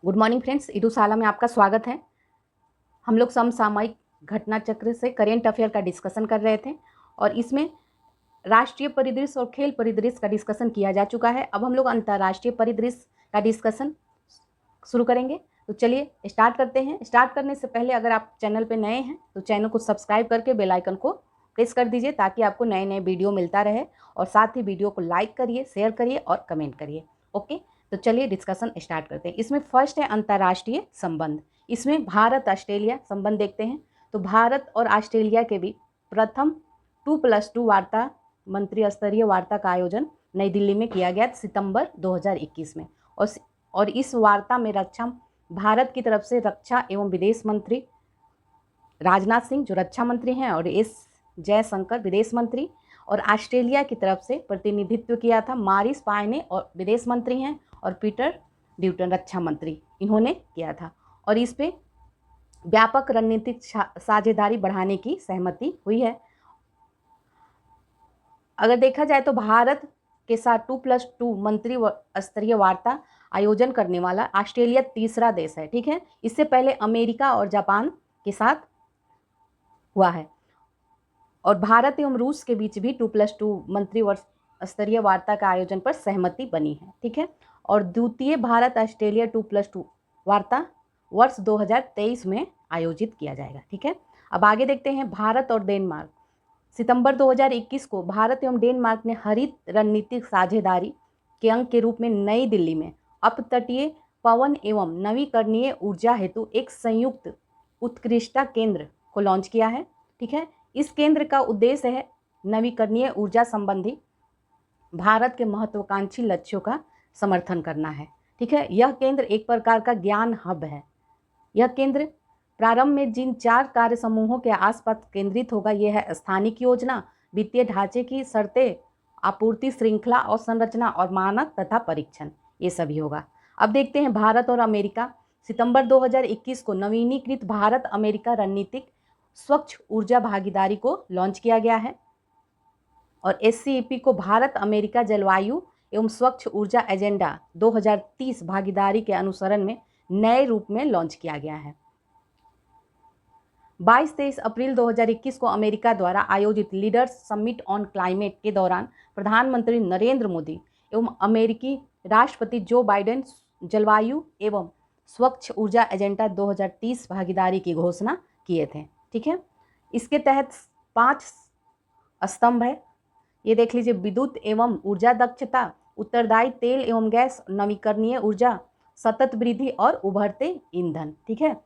Good morning friends, ईदुशाला में आपका स्वागत है। हम लोग समसामयिक घटना चक्र से करेंट अफेयर का डिस्कशन कर रहे थे और इसमें राष्ट्रीय परिदृश्य और खेल परिदृश्य का डिस्कशन किया जा चुका है। अब हम लोग अंतर्राष्ट्रीय परिदृश्य का डिस्कशन शुरू करेंगे। तो चलिए स्टार्ट करते हैं। स्टार्ट करने से पहले अगर आप चैनल पे नए हैं तो चैनल को सब्सक्राइब करके बेल आइकन को प्रेस कर दीजिए ताकि आपको नए नए वीडियो मिलता रहे, और साथ ही वीडियो को लाइक करिए, शेयर करिए और कमेंट करिए। ओके, तो चलिए डिस्कशन स्टार्ट करते हैं। इसमें फर्स्ट है अंतर्राष्ट्रीय संबंध। इसमें भारत ऑस्ट्रेलिया संबंध देखते हैं। तो भारत और ऑस्ट्रेलिया के बीच प्रथम 2+2 वार्ता, मंत्री स्तरीय वार्ता का आयोजन नई दिल्ली में किया गया सितंबर 2021 में। और इस वार्ता में भारत की तरफ से रक्षा एवं विदेश मंत्री राजनाथ सिंह जो रक्षा मंत्री हैं और एस जयशंकर विदेश मंत्री, और ऑस्ट्रेलिया की तरफ से प्रतिनिधित्व किया था मारिस पायने और विदेश मंत्री हैं, और पीटर ड्यूटन रक्षा मंत्री, इन्होंने किया था। और इस पे व्यापक रणनीतिक साझेदारी बढ़ाने की सहमति हुई है। अगर देखा जाए तो भारत के साथ 2+2 मंत्री स्तरीय वार्ता आयोजन करने वाला ऑस्ट्रेलिया तीसरा देश है। ठीक है, इससे पहले अमेरिका और जापान के साथ हुआ है। और भारत एवं रूस के बीच भी 2+2 मंत्री स्तरीय वार्ता का आयोजन पर सहमति बनी है। ठीक है, और द्वितीय भारत ऑस्ट्रेलिया 2+2 वार्ता वर्ष 2023 में आयोजित किया जाएगा। ठीक है, अब आगे देखते हैं भारत और डेनमार्क। सितंबर 2021 को भारत एवं डेनमार्क ने हरित रणनीतिक साझेदारी के अंग के रूप में नई दिल्ली में अपतटीय पवन एवं नवीकरणीय ऊर्जा हेतु एक संयुक्त उत्कृष्टता केंद्र को लॉन्च किया है। ठीक है, इस केंद्र का उद्देश्य है नवीकरणीय ऊर्जा संबंधी भारत के महत्वाकांक्षी लक्ष्यों का समर्थन करना है। ठीक है, यह केंद्र एक प्रकार का ज्ञान हब है। यह केंद्र प्रारंभ में जिन 4 कार्य समूहों के आसपास केंद्रित होगा, यह है स्थानिक योजना, वित्तीय ढांचे की शर्तें, आपूर्ति श्रृंखला और संरचना, और मानक तथा परीक्षण, ये सभी होगा। अब देखते हैं भारत और अमेरिका। सितंबर 2021 को नवीनीकृत भारत अमेरिका रणनीतिक स्वच्छ ऊर्जा भागीदारी को लॉन्च किया गया है। और SCEP को भारत अमेरिका जलवायु एवं स्वच्छ ऊर्जा एजेंडा 2030 भागीदारी के अनुसरण में नए रूप में लॉन्च किया गया है। 22-23 अप्रैल 2021 को अमेरिका द्वारा आयोजित लीडर्स समिट ऑन क्लाइमेट के दौरान प्रधानमंत्री नरेंद्र मोदी एवं अमेरिकी राष्ट्रपति जो बाइडेन जलवायु एवं स्वच्छ ऊर्जा एजेंडा 2030 भागीदारी की घोषणा किए थे। ठीक है, इसके तहत 5 स्तंभ है, ये देख लीजिए। विद्युत एवं ऊर्जा दक्षता, उत्तरदायी तेल एवं गैस, नवीकरणीय ऊर्जा, सतत वृद्धि और उभरते ईंधन। ठीक है,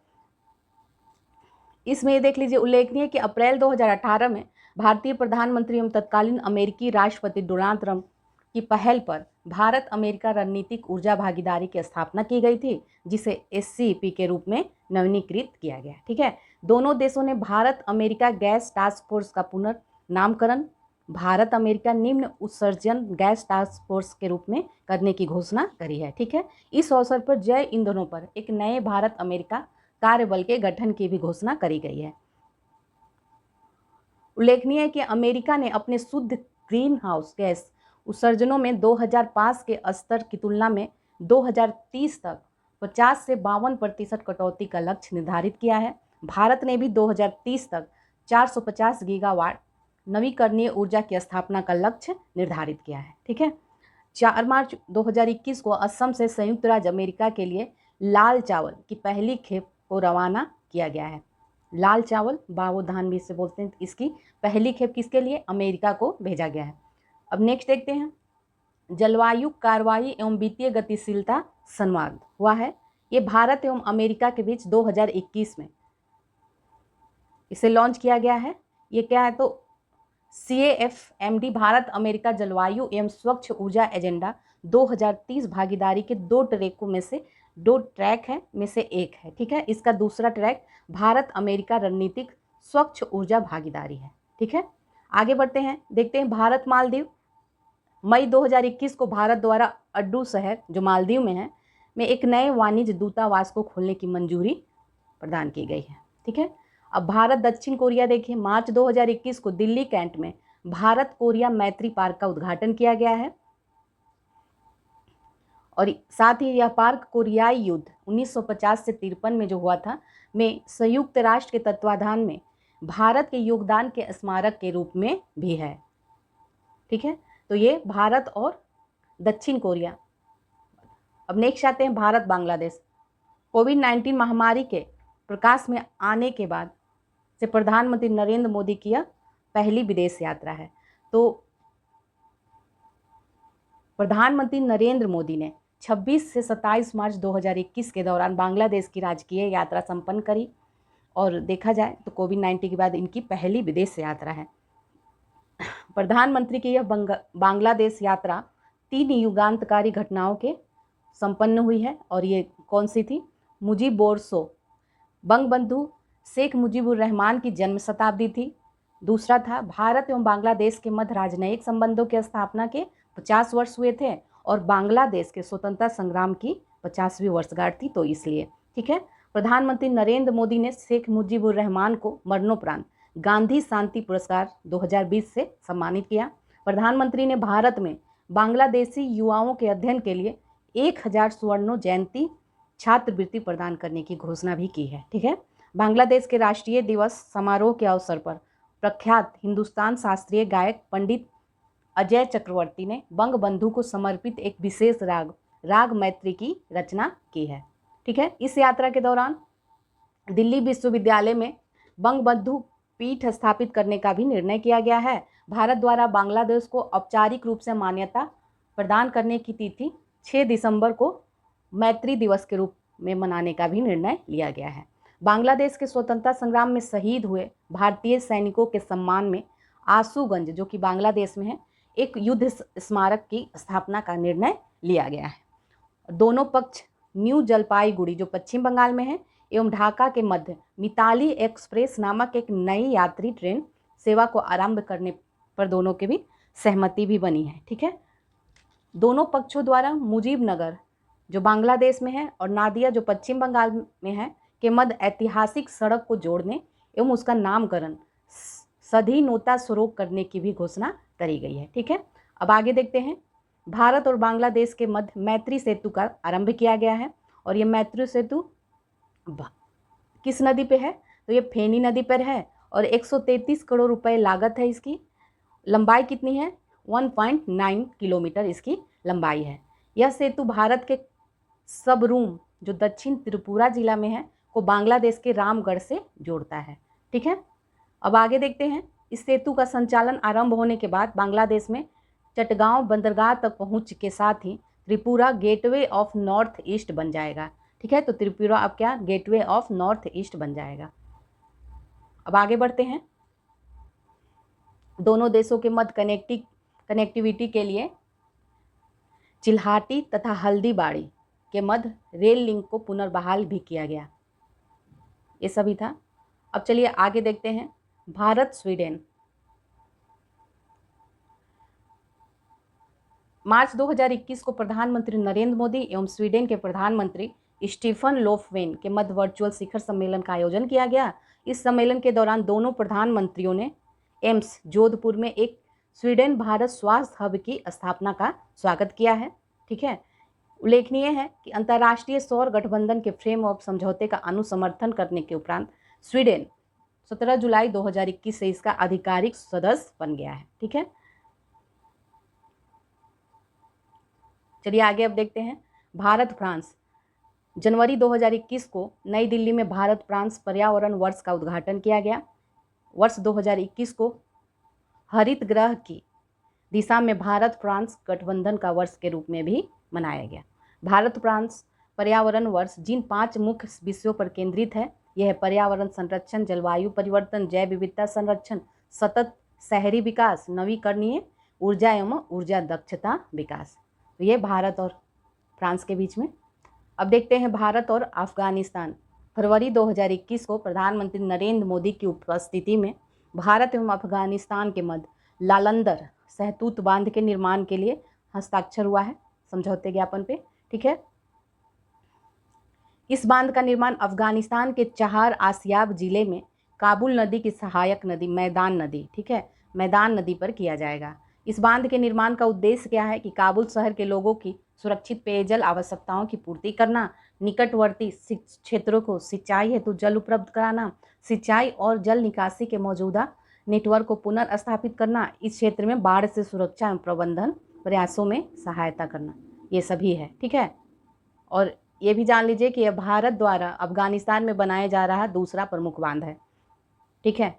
इसमें ये देख लीजिए उल्लेखनीय कि अप्रैल 2018 में भारतीय प्रधानमंत्री एवं तत्कालीन अमेरिकी राष्ट्रपति डोनाल्ड ट्रंप की पहल पर भारत अमेरिका रणनीतिक ऊर्जा भागीदारी की स्थापना की गई थी, जिसे SCEP के रूप में नवीनीकृत किया गया। ठीक है, दोनों देशों ने Bharat America gas task force का पुनर्नामकरण भारत अमेरिका निम्न उत्सर्जन गैस टास्क फोर्स के रूप में करने की घोषणा करी है। ठीक है, इस अवसर पर जैव ईंधनों पर एक नए भारत अमेरिका कार्यबल के गठन की भी घोषणा करी गई है। उल्लेखनीय है कि अमेरिका ने अपने शुद्ध ग्रीन हाउस गैस उत्सर्जनों में 2005 के स्तर की तुलना में 2030 तक 50 से 52% कटौती का लक्ष्य निर्धारित किया है। भारत ने भी 2030 तक 450 गीगावाट नवीकरणीय ऊर्जा की स्थापना का लक्ष्य निर्धारित किया है। ठीक है, 4 मार्च 2021 को असम से संयुक्त राज्य अमेरिका के लिए लाल चावल की पहली खेप को रवाना किया गया है। लाल चावल बाबू धान भी इसे बोलते हैं। इसकी पहली खेप किसके लिए? अमेरिका को भेजा गया है। अब नेक्स्ट देखते हैं, जलवायु कार्रवाई एवं वित्तीय गतिशीलता संवाद हुआ है। ये भारत एवं अमेरिका के बीच 2021 में इसे लॉन्च किया गया है। ये क्या है? तो CAFMD भारत अमेरिका जलवायु एवं स्वच्छ ऊर्जा एजेंडा 2030 भागीदारी के 2 ट्रैकों में से 2 ट्रैक है में से एक है। ठीक है, इसका दूसरा ट्रैक भारत अमेरिका रणनीतिक स्वच्छ ऊर्जा भागीदारी है। ठीक है, आगे बढ़ते हैं, देखते हैं भारत मालदीव। मई 2021 को भारत द्वारा अड्डू शहर जो मालदीव में है में एक नए वाणिज्य दूतावास को खोलने की मंजूरी प्रदान की गई है। ठीक है, अब भारत दक्षिण कोरिया देखिए, मार्च 2021 को दिल्ली कैंट में भारत कोरिया मैत्री पार्क का उद्घाटन किया गया है। और साथ ही यह पार्क कोरियाई युद्ध 1950 से 53 में जो हुआ था में संयुक्त राष्ट्र के तत्वाधान में भारत के योगदान के स्मारक के रूप में भी है। ठीक है, तो ये भारत और दक्षिण कोरिया। अब नेक्स्ट आते हैं भारत बांग्लादेश। कोविड-19 महामारी के प्रकाश में आने के बाद से प्रधानमंत्री नरेंद्र मोदी की यह पहली विदेश यात्रा है। तो प्रधानमंत्री नरेंद्र मोदी ने 26 से 27 मार्च 2021 के दौरान बांग्लादेश की राजकीय यात्रा संपन्न करी और देखा जाए तो कोविड-19 के बाद इनकी पहली विदेश यात्रा है। प्रधानमंत्री की यह बांग्लादेश यात्रा 3 युगांतकारी घटनाओं के संपन्न हुई है और ये कौन सी थी? मुजीब बोरसो, बंगबंधु शेख मुजीबुर रहमान की जन्म शताब्दी थी। दूसरा था भारत एवं बांग्लादेश के मध्य राजनयिक संबंधों की स्थापना के 50 वर्ष हुए थे और बांग्लादेश के स्वतंत्रता संग्राम की 50वीं वर्षगांठ थी, तो इसलिए। ठीक है, प्रधानमंत्री नरेंद्र मोदी ने शेख मुजीबुर रहमान को मरणोपरांत गांधी शांति पुरस्कार 2020 से सम्मानित किया। प्रधानमंत्री ने भारत में बांग्लादेशी युवाओं के अध्ययन के लिए 1000 स्वर्ण जयंती छात्रवृत्ति प्रदान करने की घोषणा भी की है। ठीक है, बांग्लादेश के राष्ट्रीय दिवस समारोह के अवसर पर प्रख्यात हिंदुस्तान शास्त्रीय गायक पंडित अजय चक्रवर्ती ने बंगबंधु को समर्पित एक विशेष राग मैत्री की रचना की है। ठीक है, इस यात्रा के दौरान दिल्ली विश्वविद्यालय में बंगबंधु पीठ स्थापित करने का भी निर्णय किया गया है। भारत द्वारा बांग्लादेश को औपचारिक रूप से मान्यता प्रदान करने की तिथि 6 दिसंबर को मैत्री दिवस के रूप में मनाने का भी निर्णय लिया गया है। बांग्लादेश के स्वतंत्रता संग्राम में शहीद हुए भारतीय सैनिकों के सम्मान में आशुगंज, जो कि बांग्लादेश में है, एक युद्ध स्मारक की स्थापना का निर्णय लिया गया है। दोनों पक्ष न्यू जलपाईगुड़ी, जो पश्चिम बंगाल में है, एवं ढाका के मध्य मिताली एक्सप्रेस नामक एक नई यात्री ट्रेन सेवा को आरंभ करने पर दोनों के भी सहमति भी बनी है। ठीक है, दोनों पक्षों द्वारा मुजीबनगर, जो बांग्लादेश में है, और नादिया, जो पश्चिम बंगाल में है, के मध्य ऐतिहासिक सड़क को जोड़ने एवं उसका नामकरण सधीनोता स्वरूप करने की भी घोषणा करी गई है। ठीक है, अब आगे देखते हैं। भारत और बांग्लादेश के मध्य मैत्री सेतु का आरंभ किया गया है और ये मैत्री सेतु किस नदी पे है? तो ये फेनी नदी पर है और 133 करोड़ रुपए लागत है इसकी। लंबाई कितनी है? 1.9 किलोमीटर इसकी लंबाई है। यह सेतु भारत के सबरूम, जो दक्षिण त्रिपुरा जिला में है, को बांग्लादेश के रामगढ़ से जोड़ता है। ठीक है, अब आगे देखते हैं। इस सेतु का संचालन आरंभ होने के बाद बांग्लादेश में चटगांव बंदरगाह तक पहुंच के साथ ही Tripura gateway of North East बन जाएगा। ठीक है, तो त्रिपुरा अब क्या? गेटवे ऑफ नॉर्थ ईस्ट बन जाएगा। अब आगे बढ़ते हैं। दोनों देशों के मध्य कनेक्टिविटी के लिए चिल्हाटी तथा हल्दीबाड़ी के मध्य रेल लिंक को पुनर्बहाल भी किया गया। ये सभी था। अब चलिए आगे देखते हैं। भारत स्वीडन। मार्च 2021 को प्रधानमंत्री नरेंद्र मोदी एवं स्वीडन के प्रधानमंत्री स्टीफन लोफवेन के मध्य वर्चुअल शिखर सम्मेलन का आयोजन किया गया। इस सम्मेलन के दौरान दोनों प्रधानमंत्रियों ने एम्स जोधपुर में एक स्वीडन भारत स्वास्थ्य हब की स्थापना का स्वागत किया है। ठीक है, उल्लेखनीय है कि अंतर्राष्ट्रीय सौर गठबंधन के फ्रेम ऑफ समझौते का अनुसमर्थन करने के उपरांत स्वीडन 17 जुलाई 2021 से इसका आधिकारिक सदस्य बन गया है। ठीक है, चलिए आगे अब देखते हैं। भारत फ्रांस। जनवरी 2021 को नई दिल्ली में भारत फ्रांस पर्यावरण वर्ष का उद्घाटन किया गया। वर्ष 2021 को हरित ग्रह की दिशा में भारत फ्रांस गठबंधन का वर्ष के रूप में भी मनाया गया। भारत फ्रांस पर्यावरण वर्ष जिन 5 मुख्य विषयों पर केंद्रित है, यह है पर्यावरण संरक्षण, जलवायु परिवर्तन, जैव विविधता संरक्षण, सतत शहरी विकास, नवीकरणीय ऊर्जा एवं ऊर्जा दक्षता विकास। तो ये भारत और फ्रांस के बीच में। अब देखते हैं भारत और अफगानिस्तान। फरवरी 2021 को प्रधानमंत्री नरेंद्र मोदी की उपस्थिति में भारत एवं अफगानिस्तान के मध्य लालंदर सहतूत बांध के निर्माण के लिए हस्ताक्षर हुआ है समझौते ज्ञापन पे। ठीक है, इस बांध का निर्माण अफगानिस्तान के चहार आसियाब जिले में काबुल नदी की सहायक नदी मैदान नदी, ठीक है, मैदान नदी पर किया जाएगा। इस बांध के निर्माण का उद्देश्य क्या है कि काबुल शहर के लोगों की सुरक्षित पेयजल आवश्यकताओं की पूर्ति करना, निकटवर्ती क्षेत्रों को सिंचाई हेतु जल उपलब्ध कराना, सिंचाई और जल निकासी के मौजूदा नेटवर्क को पुनर्स्थापित करना, इस क्षेत्र में बाढ़ से सुरक्षा एवं प्रबंधन प्रयासों में सहायता करना, ये सभी है। ठीक है, और ये भी जान लीजिए कि यह भारत द्वारा अफगानिस्तान में बनाया जा रहा दूसरा प्रमुख बांध है। ठीक है,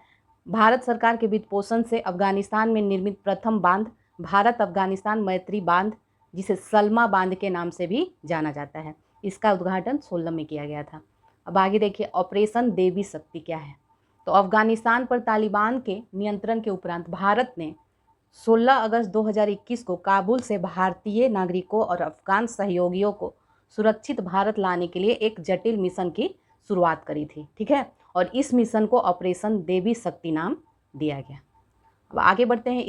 भारत सरकार के वित्त पोषण से अफगानिस्तान में निर्मित प्रथम बांध भारत अफगानिस्तान मैत्री बांध, जिसे सलमा बांध के नाम से भी जाना जाता है, इसका उद्घाटन 16 में किया गया था। अब आगे देखिए ऑपरेशन देवी शक्ति क्या है। तो अफगानिस्तान पर तालिबान के नियंत्रण के उपरांत भारत ने 16 अगस्त 2021 को काबुल से भारतीय नागरिकों और अफगान सहयोगियों को सुरक्षित भारत लाने के लिए एक जटिल मिशन की शुरुआत करी थी। ठीक है, और इस मिशन को ऑपरेशन देवी शक्ति नाम दिया गया। अब आगे बढ़ते हैं।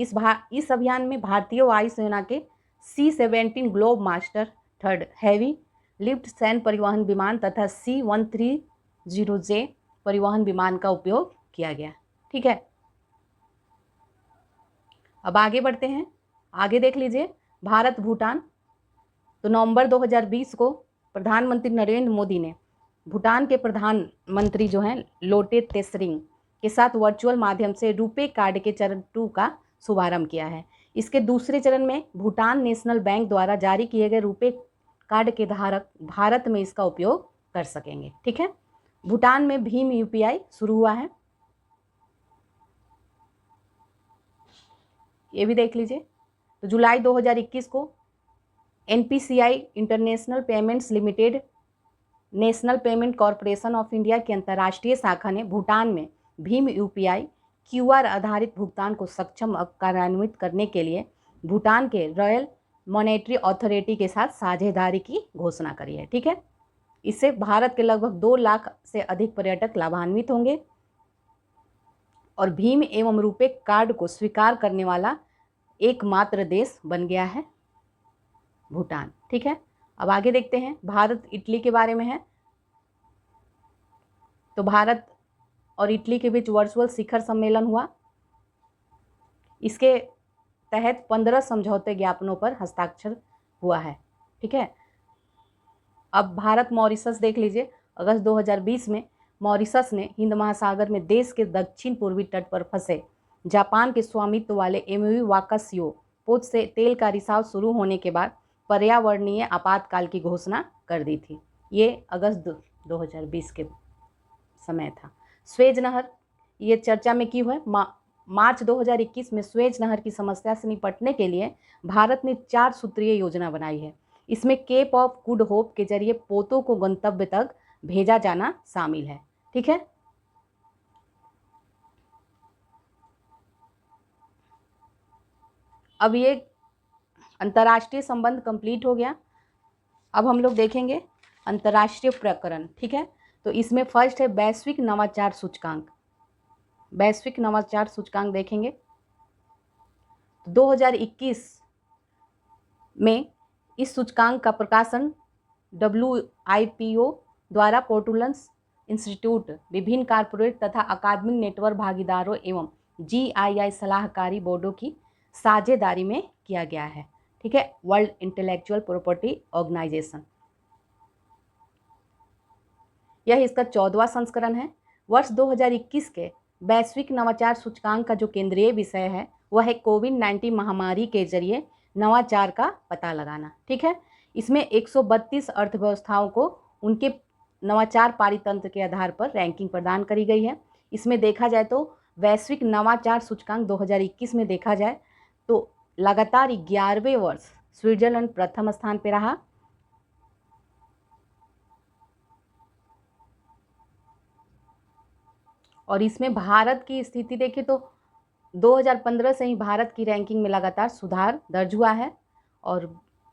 इस अभियान में भारतीय वायुसेना के C-17 globe master third heavy lift सैन्य परिवहन विमान तथा C-130J परिवहन विमान का उपयोग किया गया। ठीक है, अब आगे बढ़ते हैं। आगे देख लीजिए भारत भूटान। तो नवंबर 2020 को प्रधानमंत्री नरेंद्र मोदी ने भूटान के प्रधानमंत्री जो हैं लोटे त्शेरिंग के साथ वर्चुअल माध्यम से रुपे कार्ड के चरण 2 का शुभारंभ किया है। इसके दूसरे चरण में भूटान नेशनल बैंक द्वारा जारी किए गए रुपे कार्ड के धारक भारत में इसका उपयोग कर सकेंगे। ठीक है, भूटान में भीम UPI शुरू हुआ है, ये भी देख लीजिए। तो जुलाई 2021 को NPCI international payments limited national payment corporation of India की अंतर्राष्ट्रीय शाखा ने भूटान में भीम UPI QR आधारित भुगतान को सक्षम कार्यान्वित करने के लिए भूटान के रॉयल मॉनेटरी अथॉरिटी के साथ साझेदारी की घोषणा करी है। ठीक है, इससे भारत के लगभग 2 लाख से अधिक पर्यटक लाभान्वित होंगे और भीम एवं रुपे कार्ड को स्वीकार करने वाला एकमात्र देश बन गया है भूटान। ठीक है, अब आगे देखते हैं भारत इटली के बारे में है। तो भारत और इटली के बीच वर्चुअल शिखर सम्मेलन हुआ। इसके तहत 15 समझौते ज्ञापनों पर हस्ताक्षर हुआ है। ठीक है, अब भारत मॉरिशस देख लीजिए। अगस्त 2020 में मॉरिशस ने हिंद महासागर में देश के दक्षिण पूर्वी तट पर फंसे जापान के स्वामित्व वाले MV वाकाशियो पोत से तेल का रिसाव शुरू होने के बाद पर्यावरणीय आपातकाल की घोषणा कर दी थी। ये अगस्त 2020 के समय था। स्वेज नहर, ये चर्चा में की हुई है। मार्च 2021 में स्वेज नहर की समस्या से निपटने के लिए भारत ने 4 सूत्रीय योजना बनाई है। इसमें केप ऑफ गुड होप के जरिए पोतों को गंतव्य तक भेजा जाना शामिल है। ठीक है, अब ये अंतर्राष्ट्रीय संबंध कंप्लीट हो गया। अब हम लोग देखेंगे अंतर्राष्ट्रीय प्रकरण। ठीक है, तो इसमें फर्स्ट है वैश्विक नवाचार सूचकांक। वैश्विक नवाचार सूचकांक देखेंगे। 2021 में इस सूचकांक का प्रकाशन WIPO द्वारा पोर्टुलन्स इंस्टीट्यूट, विभिन्न कॉर्पोरेट तथा अकादमिक नेटवर्क भागीदारों एवं GII सलाहकारी बोर्डों की साझेदारी में किया गया है। ठीक है, वर्ल्ड इंटेलेक्चुअल प्रॉपर्टी ऑर्गेनाइजेशन। यह इसका 14वां संस्करण है। वर्ष 2021 के वैश्विक नवाचार सूचकांक का जो केंद्रीय विषय है वह है कोविड-19 महामारी के जरिए नवाचार का पता लगाना। ठीक है, इसमें 132 अर्थव्यवस्थाओं को उनके नवाचार पारितंत्र के आधार पर रैंकिंग प्रदान करी गई है। इसमें देखा जाए तो वैश्विक नवाचार सूचकांक 2021 में देखा जाए तो लगातार 11वें वर्ष स्विट्जरलैंड प्रथम स्थान पर रहा। और इसमें भारत की स्थिति देखें तो 2015 से ही भारत की रैंकिंग में लगातार सुधार दर्ज हुआ है और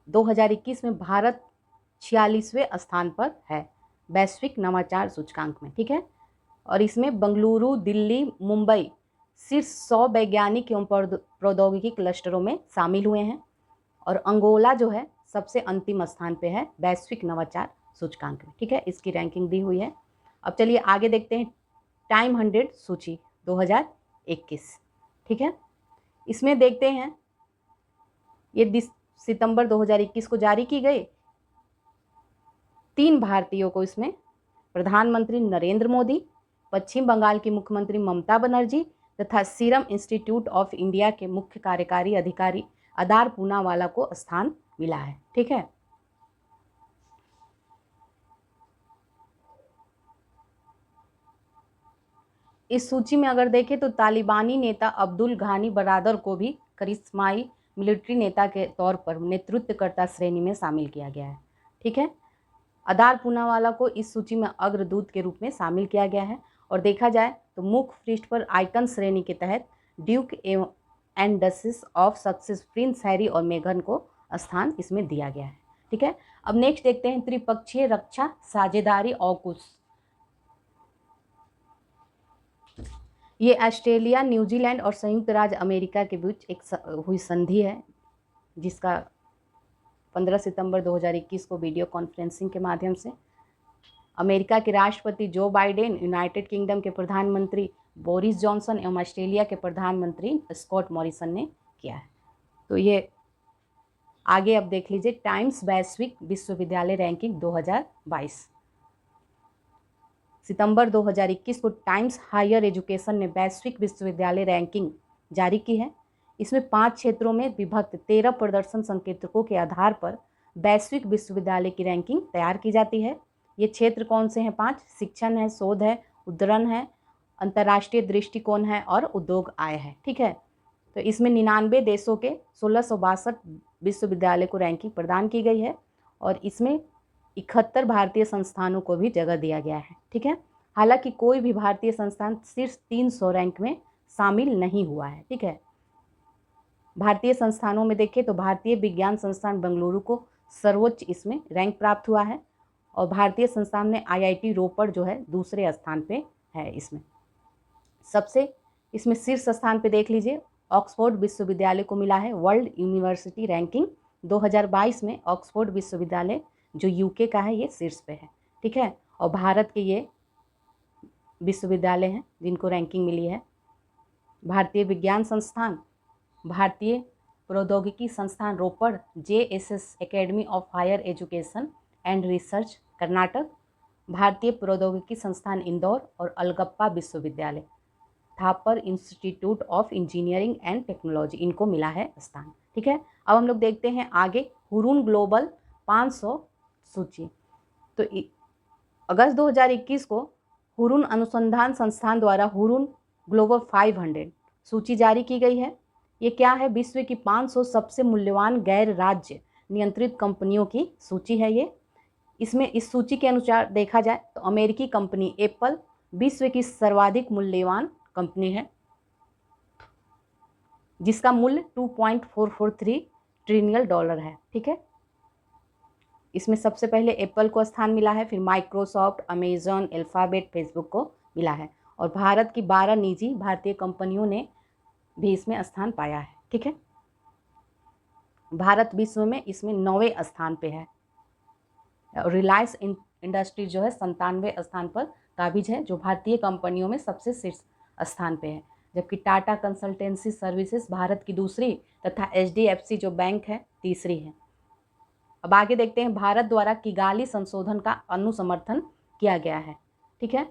2021 में भारत 46वें स्थान पर है वैश्विक नवाचार सूचकांक में। ठीक है, और इसमें बेंगलुरु, दिल्ली, मुंबई शीर्ष 100 वैज्ञानिक एवं प्रौद्योगिकी क्लस्टरों में शामिल हुए हैं और अंगोला जो है सबसे अंतिम स्थान पे है वैश्विक नवाचार सूचकांक में। ठीक है, इसकी रैंकिंग दी हुई है। अब चलिए आगे देखते हैं टाइम 100 सूची 2021। ठीक है, इसमें देखते हैं ये सितंबर 2021 को जारी की गई। 3 भारतीयों को इसमें प्रधानमंत्री नरेंद्र मोदी, पश्चिम बंगाल की मुख्यमंत्री ममता बनर्जी तथा सीरम इंस्टीट्यूट ऑफ इंडिया के मुख्य कार्यकारी अधिकारी अदार पूनावाला को स्थान मिला है। ठीक है, इस सूची में अगर देखें तो तालिबानी नेता अब्दुल घानी बरादर को भी करिश्माई मिलिट्री नेता के तौर पर नेतृत्वकर्ता श्रेणी में शामिल किया गया है। ठीक है, अदार पूनावाला को इस सूची में अग्रदूत के रूप में शामिल किया गया है। और देखा जाए तो मुख्य पृष्ठ पर आइकन श्रेणी के तहत Duke and duchess of success Prince Harry और मेघन को स्थान इसमें दिया गया है। ठीक है, अब नेक्स्ट देखते हैं त्रिपक्षीय रक्षा साझेदारी ऑकूस। ये ऑस्ट्रेलिया, न्यूजीलैंड और संयुक्त राज्य अमेरिका के बीच एक हुई संधि है, जिसका 15 सितंबर 2021 को वीडियो कॉन्फ्रेंसिंग के माध्यम से अमेरिका के राष्ट्रपति जो बाइडेन, यूनाइटेड किंगडम के प्रधानमंत्री बोरिस जॉनसन एवं ऑस्ट्रेलिया के प्रधानमंत्री स्कॉट मॉरिसन ने किया है। तो ये आगे अब देख लीजिए, टाइम्स वैश्विक विश्वविद्यालय रैंकिंग 2022। सितंबर 2021 को टाइम्स हायर एजुकेशन ने वैश्विक विश्वविद्यालय रैंकिंग जारी की है। इसमें 5 क्षेत्रों में विभक्त 13 प्रदर्शन संकेतकों के आधार पर वैश्विक विश्वविद्यालय की रैंकिंग तैयार की जाती है। ये क्षेत्र कौन से हैं? 5। शिक्षण है, शोध है, उद्धरण है, अंतर्राष्ट्रीय दृष्टिकोण है और उद्योग आय है। ठीक है, तो इसमें 99 देशों के 1662 विश्वविद्यालय को रैंकिंग प्रदान की गई है और इसमें 71 भारतीय संस्थानों को भी जगह दिया गया है। ठीक है, हालांकि कोई भी भारतीय संस्थान सिर्फ 300 रैंक में शामिल नहीं हुआ है। ठीक है, भारतीय संस्थानों में देखें तो भारतीय विज्ञान संस्थान बेंगलुरु को सर्वोच्च इसमें रैंक प्राप्त हुआ है और भारतीय संस्थान में IIT रोपड़ जो है दूसरे स्थान पे है। सबसे इसमें शीर्ष स्थान पे देख लीजिए, ऑक्सफोर्ड विश्वविद्यालय को मिला है वर्ल्ड यूनिवर्सिटी रैंकिंग 2022 में। ऑक्सफोर्ड विश्वविद्यालय जो UK का है ये शीर्ष पे है। ठीक है, और भारत के ये विश्वविद्यालय हैं जिनको रैंकिंग मिली है। भारतीय विज्ञान संस्थान, भारतीय प्रौद्योगिकी संस्थान Ropar, JSS Academy of Higher Education and Research Karnataka, भारतीय प्रौद्योगिकी संस्थान इंदौर और अलगप्पा विश्वविद्यालय, Thapar Institute of Engineering and Technology, इनको मिला है स्थान। ठीक है, अब हम लोग देखते हैं आगे हुरून ग्लोबल 500 सूची। तो अगस्त 2021 को हुरून अनुसंधान संस्थान द्वारा हुरून ग्लोबल 500 सूची जारी की गई है। ये क्या है? विश्व की 500 सबसे मूल्यवान गैर राज्य नियंत्रित कंपनियों की सूची है ये। इसमें इस सूची के अनुसार देखा जाए तो अमेरिकी कंपनी एप्पल विश्व की सर्वाधिक मूल्यवान कंपनी है, जिसका मूल्य $2.443 ट्रिलियन है। ठीक है, इसमें सबसे पहले एप्पल को स्थान मिला है, फिर माइक्रोसॉफ्ट, अमेजॉन, अल्फाबेट, फेसबुक को मिला है और भारत की 12 निजी भारतीय कंपनियों ने भी इसमें स्थान पाया है। ठीक है, भारत विश्व में इसमें 9वें स्थान पे है। रिलायंस इंडस्ट्रीज जो है 97वें स्थान पर काबिज है, जो भारतीय कंपनियों में सबसे शीर्ष स्थान पे है, जबकि टाटा कंसल्टेंसी सर्विसेज भारत की दूसरी तथा HDFC जो बैंक है तीसरी है। अब आगे देखते हैं, भारत द्वारा किगाली संशोधन का अनुसमर्थन किया गया है। ठीक है,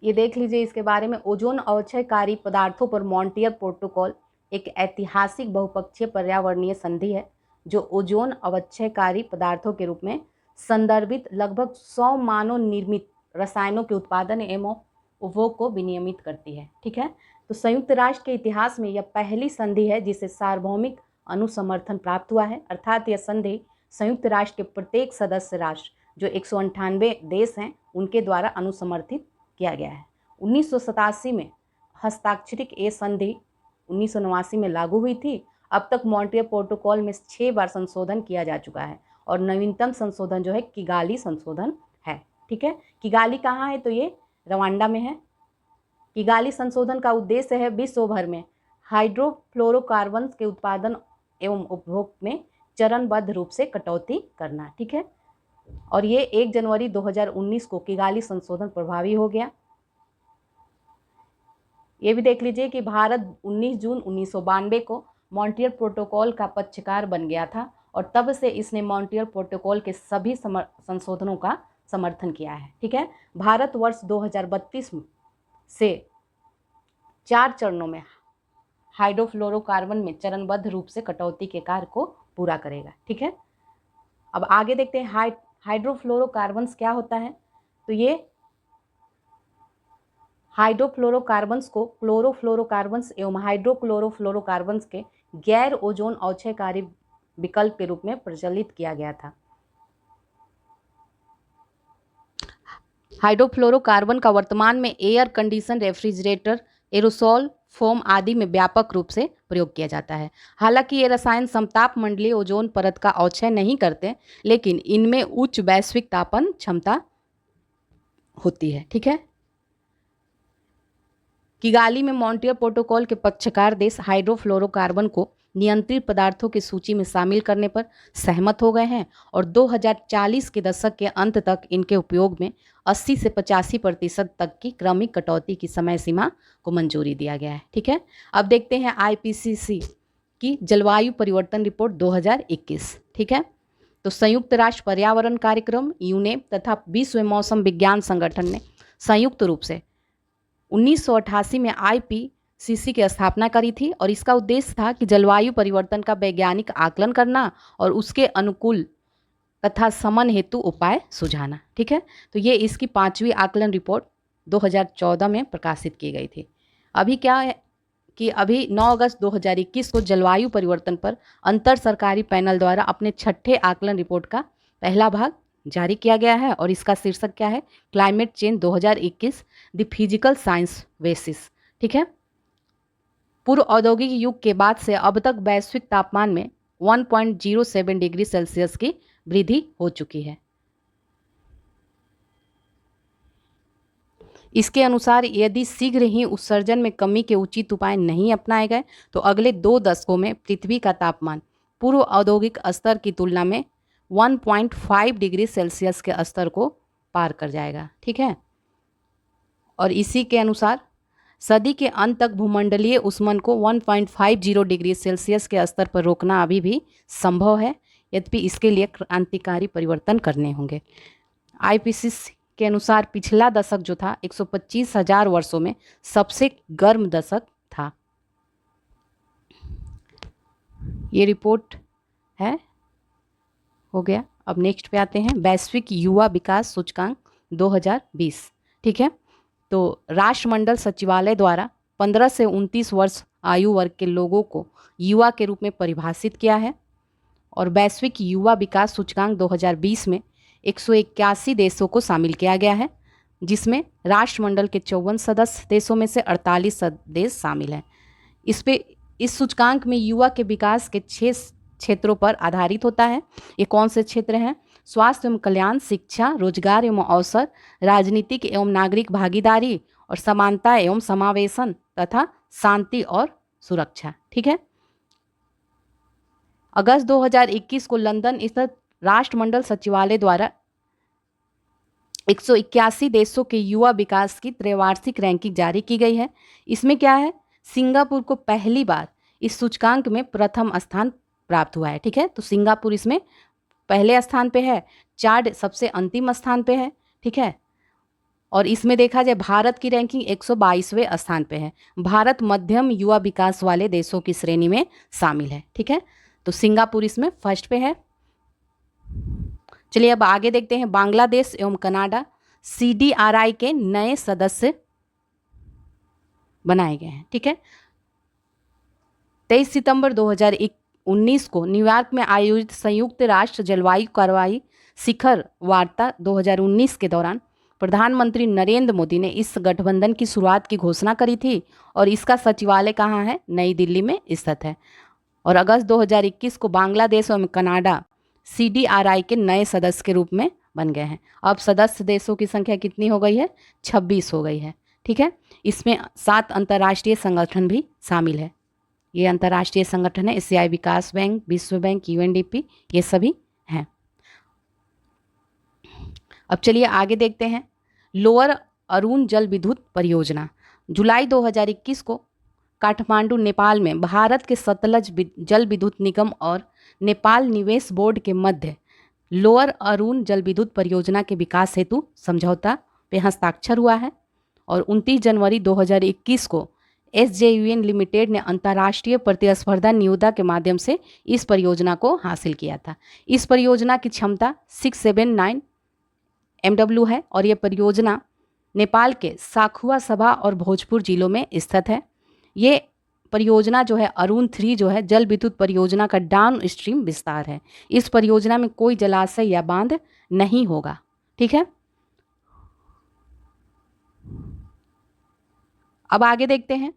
ये देख लीजिए इसके बारे में। ओजोन अवक्षयकारी पदार्थों पर मॉन्ट्रियल प्रोटोकॉल एक ऐतिहासिक बहुपक्षीय पर्यावरणीय संधि है जो ओजोन अवक्षयकारी पदार्थों के रूप में संदर्भित लगभग 100 मानव निर्मित रसायनों के उत्पादन एवं उपभोग को विनियमित करती है। ठीक है, तो संयुक्त राष्ट्र के इतिहास में यह पहली संधि है जिसे सार्वभौमिक अनुसमर्थन प्राप्त हुआ है, अर्थात यह संधि संयुक्त राष्ट्र के प्रत्येक सदस्य राष्ट्र जो 198 देश हैं उनके द्वारा अनुसमर्थित किया गया है। 1987 में हस्ताक्षरित ये संधि 1989 में लागू हुई थी। अब तक मॉन्ट्रियल प्रोटोकॉल में 6 बार संशोधन किया जा चुका है और नवीनतम संशोधन जो है किगाली संशोधन है। ठीक है, किगाली कहाँ है? तो ये रवांडा में है। किगाली संशोधन का उद्देश्य है विश्व भर में हाइड्रोफ्लोरोकार्बन के उत्पादन एवं उपभोग में चरणबद्ध रूप से कटौती करना। ठीक है, और ये 1 जनवरी 2019 को किगाली संशोधन प्रभावी हो गया। ये भी देख लीजिए कि भारत 19 जून 1992 को मॉन्ट्रियल प्रोटोकॉल का पक्षकार बन गया था और तब से इसने मॉन्ट्रियल प्रोटोकॉल के सभी संशोधनों का समर्थन किया है। ठीक है, भारत वर्ष 2032 से 4 चरणों में हाइड्रोफ्लोरोकार्बन में चरणबद्ध रूप से कटौती के कार्य को पूरा करेगा। ठीक है, अब आगे देखते हैं हाइड्रोफ्लोरोकार्बन्स क्या होता है। तो ये हाइड्रोफ्लोरोकार्बन्स को क्लोरोफ्लोरोकार्बन्स एवं हाइड्रोक्लोरोफ्लोरोकार्बन्स के गैर ओजोन अवक्षयकारी विकल्प के रूप में प्रचलित किया गया था। हाइड्रोफ्लोरोकार्बन का वर्तमान में air condition, refrigerator, aerosol, foam आदि में व्यापक रूप से प्रयोग किया जाता है। हालांकि ये रसायन समताप मंडलीय ओजोन परत का अवक्षय नहीं करते, लेकिन इनमें उच्च वैश्विक तापन क्षमता होती है। ठीक है, किगाली में मॉन्ट्रियल प्रोटोकॉल के पक्षकार देश हाइड्रोफ्लोरोकार्बन को नियंत्रित पदार्थों की सूची में शामिल करने पर सहमत हो गए हैं और 2040 के दशक के अंत तक इनके उपयोग में 80 से 85% तक की क्रमिक कटौती की समय सीमा को मंजूरी दिया गया है। ठीक है, अब देखते हैं IPCC की जलवायु परिवर्तन रिपोर्ट 2021। ठीक है, तो संयुक्त राष्ट्र पर्यावरण कार्यक्रम यूनेप तथा विश्व मौसम विज्ञान संगठन ने संयुक्त रूप से 1988 में IPCC की स्थापना करी थी और इसका उद्देश्य था कि जलवायु परिवर्तन का वैज्ञानिक आकलन करना और उसके अनुकूल तथा समन हेतु उपाय सुझाना। ठीक है, तो ये इसकी 5वीं आकलन रिपोर्ट 2014 में प्रकाशित की गई थी। अभी क्या है कि अभी 9 अगस्त 2021 को जलवायु परिवर्तन पर अंतर सरकारी पैनल द्वारा अपने 6ठे आकलन रिपोर्ट का पहला भाग जारी किया गया है और इसका शीर्षक क्या है, climate change 2021 the physical science basis. ठीक है, पूर्व औद्योगिक युग के बाद से अब तक वैश्विक तापमान में 1.07 डिग्री सेल्सियस की वृद्धि हो चुकी है। इसके अनुसार यदि शीघ्र ही उत्सर्जन में कमी के उचित उपाय नहीं अपनाए गए तो अगले 2 दशकों में पृथ्वी का तापमान पूर्व औद्योगिक स्तर की तुलना में 1.5 डिग्री सेल्सियस के स्तर को पार कर जाएगा। ठीक है, और इसी के अनुसार सदी के अंत तक भूमंडलीय ऊष्मन को 1.50 डिग्री सेल्सियस के स्तर पर रोकना अभी भी संभव है, यद्यपि इसके लिए क्रांतिकारी परिवर्तन करने होंगे। IPCC के अनुसार पिछला दशक जो था 125,000 वर्षों में सबसे गर्म दशक था। ये रिपोर्ट है, हो गया। अब नेक्स्ट पे आते हैं, वैश्विक युवा विकास सूचकांक 2020। ठीक है, तो राष्ट्रमंडल सचिवालय द्वारा 15 से 29 वर्ष आयु वर्ग के लोगों को युवा के रूप में परिभाषित किया है और वैश्विक युवा विकास सूचकांक 2020 में 181 देशों को शामिल किया गया है, जिसमें राष्ट्रमंडल के 54 सदस्य देशों में से 48 देश शामिल हैं। इस सूचकांक में युवा के विकास के 6 क्षेत्रों पर आधारित होता है। ये कौन से क्षेत्र हैं? स्वास्थ्य एवं कल्याण, शिक्षा, रोजगार एवं अवसर, राजनीतिक एवं नागरिक भागीदारी और समानता एवं समावेशन तथा शांति और सुरक्षा। ठीक है, अगस्त 2021 को लंदन स्थित राष्ट्रमंडल सचिवालय द्वारा 181 देशों के युवा विकास की त्रैवार्षिक रैंकिंग जारी की गई है। इसमें क्या है, सिंगापुर को पहली बार इस सूचकांक में प्रथम स्थान प्राप्त हुआ है। ठीक है, तो सिंगापुर इसमें पहले स्थान पे है, चाड सबसे अंतिम स्थान पे है। ठीक है, और इसमें देखा जाए भारत की रैंकिंग 122वें स्थान पे है। भारत मध्यम युवा विकास वाले देशों की श्रेणी में शामिल है। ठीक है, तो सिंगापुर इसमें फर्स्ट पे है। चलिए अब आगे देखते हैं, बांग्लादेश एवं कनाडा CDRI के नए सदस्य बनाए गए हैं। ठीक है, 23 सितंबर 2019 को न्यूयॉर्क में आयोजित संयुक्त राष्ट्र जलवायु कार्रवाई शिखर वार्ता 2019 के दौरान प्रधानमंत्री नरेंद्र मोदी ने इस गठबंधन की शुरुआत की घोषणा करी थी और इसका सचिवालय कहाँ है? नई दिल्ली में स्थित है। और अगस्त 2021 को बांग्लादेश और कनाडा CDRI के नए सदस्य के रूप में बन गए हैं। अब सदस्य देशों की संख्या कितनी हो गई है? 26 हो गई है। ठीक है, इसमें 7 अंतर्राष्ट्रीय संगठन भी शामिल है। ये अंतर्राष्ट्रीय संगठन है, एशियाई विकास बैंक, विश्व बैंक, UNDP, ये सभी हैं। अब चलिए आगे देखते हैं, लोअर अरुण जल विद्युत परियोजना जुलाई 2021 को काठमांडू नेपाल में भारत के सतलज जल विद्युत निगम और नेपाल निवेश बोर्ड के मध्य लोअर अरुण जल विद्युत परियोजना के विकास हेतु समझौता पे हस्ताक्षर हुआ है। और 29 जनवरी 2021 को SJVN लिमिटेड ने अंतर्राष्ट्रीय प्रतिस्पर्धा निविदा के माध्यम से इस परियोजना को हासिल किया था। इस परियोजना की क्षमता 679 MW है और ये परियोजना नेपाल के साखुआ सभा और भोजपुर जिलों में स्थित है। ये परियोजना जो है अरुण 3 जो है जल विद्युत परियोजना का डाउन स्ट्रीम विस्तार है। इस परियोजना में कोई जलाशय या बांध नहीं होगा। ठीक है, अब आगे देखते हैं।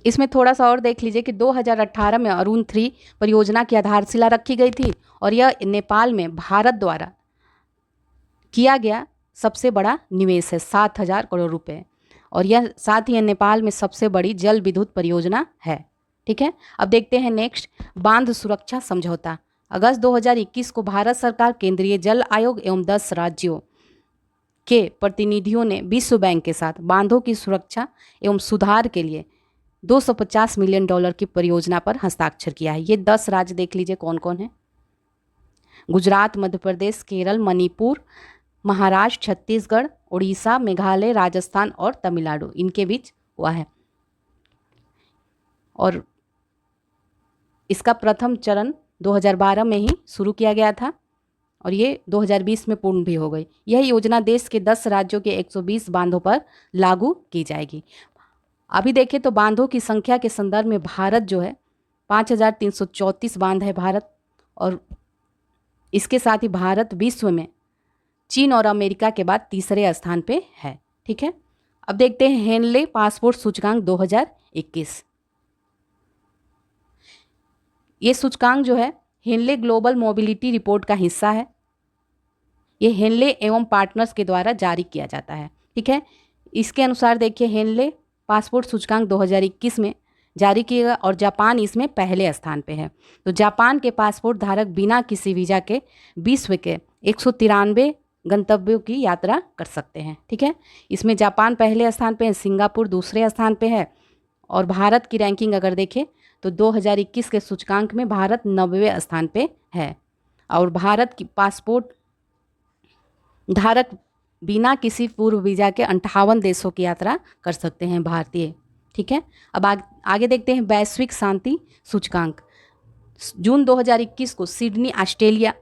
इसमें थोड़ा सा और देख लीजिए कि 2018 में अरुण 3 परियोजना की आधारशिला रखी गई थी और यह नेपाल में भारत द्वारा किया गया सबसे बड़ा निवेश है, 7,000 करोड़ रुपए, और यह साथ ही नेपाल में सबसे बड़ी जल विद्युत परियोजना है। ठीक है, अब देखते हैं नेक्स्ट, बांध सुरक्षा समझौता। अगस्त 2021 को भारत सरकार, केंद्रीय जल आयोग एवं 10 राज्यों के प्रतिनिधियों ने विश्व बैंक के साथ बांधों की सुरक्षा एवं सुधार के लिए $250 मिलियन की परियोजना पर हस्ताक्षर किया है। ये 10 राज्य देख लीजिए कौन कौन है। गुजरात, मध्य प्रदेश, केरल, मणिपुर, महाराष्ट्र, छत्तीसगढ़, उड़ीसा, मेघालय, राजस्थान और तमिलनाडु, इनके बीच हुआ है। और इसका प्रथम चरण 2012 में ही शुरू किया गया था और ये 2020 में पूर्ण भी हो गई। यह योजना देश के 10 राज्यों के 120 बांधों पर लागू की जाएगी। अभी देखें तो बांधों की संख्या के संदर्भ में भारत जो है 5,334 बांध है भारत, और इसके साथ ही भारत विश्व में चीन और अमेरिका के बाद तीसरे स्थान पे है। ठीक है, अब देखते हैं हेनले पासपोर्ट सूचकांक 2021। ये सूचकांक जो है हेनले ग्लोबल मोबिलिटी रिपोर्ट का हिस्सा है। ये हेनले एवं पार्टनर्स के द्वारा जारी किया जाता है। ठीक है, इसके अनुसार देखिए हेनले पासपोर्ट सूचकांक 2021 में जारी किया और जापान इसमें पहले स्थान पे है। तो जापान के पासपोर्ट धारक बिना किसी वीज़ा के विश्व के 193 गंतव्यों की यात्रा कर सकते हैं। ठीक है, इसमें जापान पहले स्थान पे है, सिंगापुर दूसरे स्थान पे है, और भारत की रैंकिंग अगर देखें तो 2021 के सूचकांक में भारत 90वें स्थान पे है। और भारत की पासपोर्ट धारक बिना किसी पूर्व वीज़ा के 58 देशों की यात्रा कर सकते हैं भारतीय। ठीक है, अब आगे देखते हैं वैश्विक शांति सूचकांक। जून 2021 को सिडनी ऑस्ट्रेलिया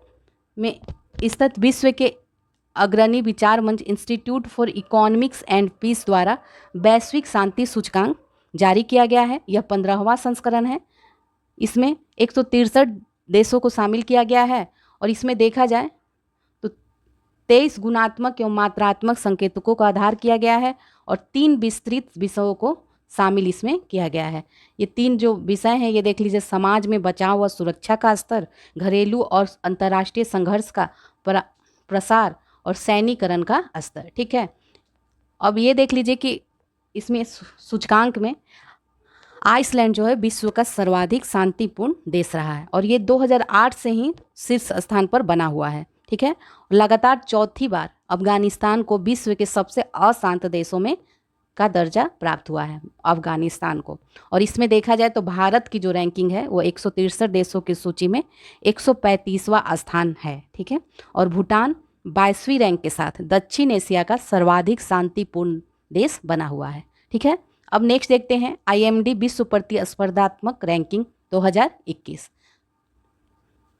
में स्थित विश्व के अग्रणी विचार मंच Institute for Economics and Peace द्वारा वैश्विक शांति सूचकांक जारी किया गया है। यह 15वां संस्करण है। इसमें 163 देशों को शामिल किया गया है और इसमें देखा जाए तो 23 गुणात्मक एवं मात्रात्मक संकेतकों का आधार किया गया है और 3 विस्तृत विषयों को शामिल इसमें किया गया है। ये 3 जो विषय हैं ये देख लीजिए, समाज में बचाव व सुरक्षा का स्तर, घरेलू और अंतर्राष्ट्रीय संघर्ष का प्रसार और सैन्यीकरण का स्तर। ठीक है, अब ये देख लीजिए कि इसमें सूचकांक में आइसलैंड जो है विश्व का सर्वाधिक शांतिपूर्ण देश रहा है और ये 2008 से ही शीर्ष स्थान पर बना हुआ है। ठीक है, लगातार चौथी बार अफगानिस्तान को विश्व के सबसे अशांत देशों में का दर्जा प्राप्त हुआ है अफगानिस्तान को। और इसमें देखा जाए तो भारत की जो रैंकिंग है वो 163 देशों की सूची में 135वां स्थान है। ठीक है, और भूटान 22वीं रैंक के साथ दक्षिण एशिया का सर्वाधिक शांतिपूर्ण देश बना हुआ है। ठीक है, अब नेक्स्ट देखते हैं IMD विश्व प्रतिस्पर्धात्मक रैंकिंग 2021।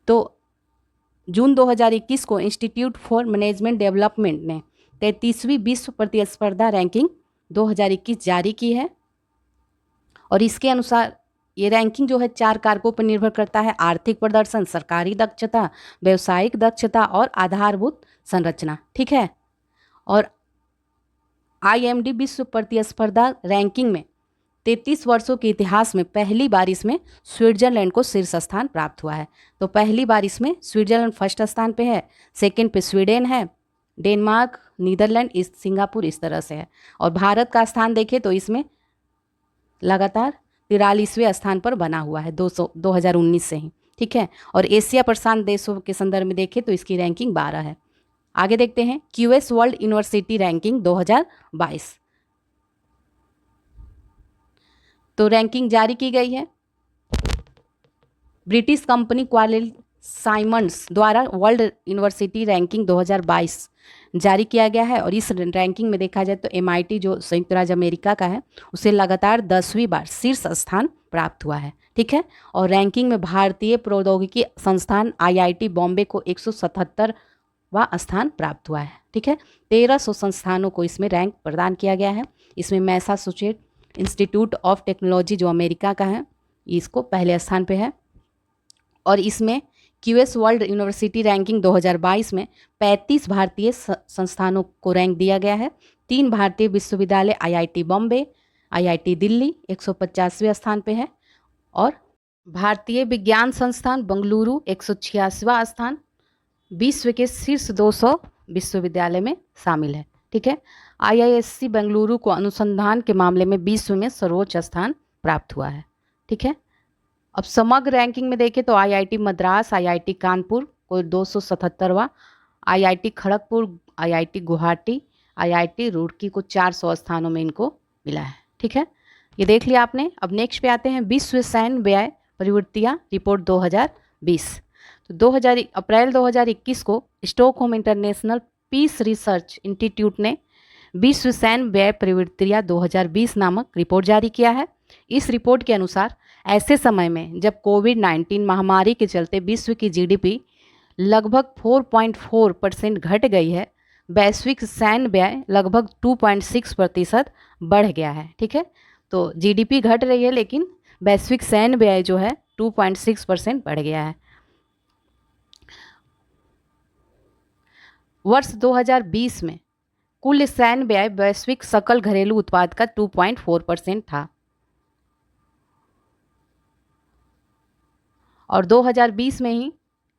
तो जून 2021 को इंस्टीट्यूट फॉर मैनेजमेंट डेवलपमेंट ने 33वीं विश्व प्रतिस्पर्धा रैंकिंग 2021 जारी की है और इसके अनुसार ये रैंकिंग जो है 4 कारकों पर निर्भर करता है: आर्थिक प्रदर्शन, सरकारी दक्षता, व्यावसायिक दक्षता और आधारभूत संरचना। ठीक है, और IMD विश्व प्रतिस्पर्धा रैंकिंग में 33 वर्षों के इतिहास में पहली बार इसमें स्विट्जरलैंड को शीर्ष स्थान प्राप्त हुआ है। तो पहली बार इसमें स्विट्जरलैंड फर्स्ट स्थान पे है, सेकंड पे स्वीडन है, डेनमार्क, नीदरलैंड, सिंगापुर इस तरह से है। और भारत का स्थान देखें तो इसमें लगातार 43वें स्थान पर बना हुआ है 2019 से ही। ठीक है, और एशिया प्रशांत देशों के संदर्भ में देखें तो इसकी रैंकिंग 12 है। आगे देखते हैं क्यूएस वर्ल्ड यूनिवर्सिटी रैंकिंग 2022। तो रैंकिंग जारी की गई है ब्रिटिश कंपनी क्वालिल साइमंड्स द्वारा वर्ल्ड यूनिवर्सिटी रैंकिंग 2022 जारी किया गया है। और इस रैंकिंग में देखा जाए तो एमआईटी जो संयुक्त राज्य अमेरिका का है उसे लगातार 10वीं बार शीर्ष स्थान प्राप्त हुआ है। ठीक है, और रैंकिंग में भारतीय प्रौद्योगिकी संस्थान आईआईटी बॉम्बे को 177वां स्थान प्राप्त हुआ है। ठीक है, 1300 संस्थानों को इसमें रैंक प्रदान किया गया है। इसमें मैसाचुसेट्स इंस्टीट्यूट ऑफ टेक्नोलॉजी जो अमेरिका का है इसको पहले स्थान पे है। और इसमें क्यूएस वर्ल्ड यूनिवर्सिटी रैंकिंग 2022 में 35 भारतीय संस्थानों को रैंक दिया गया है। 3 भारतीय विश्वविद्यालय आईआईटी बॉम्बे, आईआईटी दिल्ली 150वें स्थान पे है और भारतीय विज्ञान संस्थान बेंगलुरु 186वां स्थान विश्व के शीर्ष 200 विश्वविद्यालय में शामिल है। ठीक है, आईआईएससी बेंगलुरु को अनुसंधान के मामले में विश्व में सर्वोच्च स्थान प्राप्त हुआ है। ठीक है, अब समग्र रैंकिंग में देखें तो आईआईटी मद्रास, आईआईटी कानपुर को 277वां, IIT Kharagpur, IIT Guwahati, IIT Roorkee को 400 स्थानों में इनको मिला है। ठीक है, ये देख लिया आपने। अब नेक्स्ट पे आते हैं विश्व सैन्य व्यय प्रवृत्तियाँ रिपोर्ट 2020। तो अप्रैल 2021 को Stockholm International Peace Research Institute ने विश्व सैन्य व्यय प्रवृत्तियाँ 2020 नामक रिपोर्ट जारी किया है। इस रिपोर्ट के अनुसार ऐसे समय में जब कोविड-19 महामारी के चलते विश्व की जीडीपी लगभग 4.4% घट गई है, वैश्विक सैन्य व्यय लगभग 2.6% बढ़ गया है। ठीक है, तो जीडीपी घट रही है लेकिन वैश्विक सैन्य व्यय जो है 2.6% बढ़ गया है। वर्ष 2020 में कुल सैन्य व्यय वैश्विक सकल घरेलू उत्पाद का 2.4% था और 2020 में ही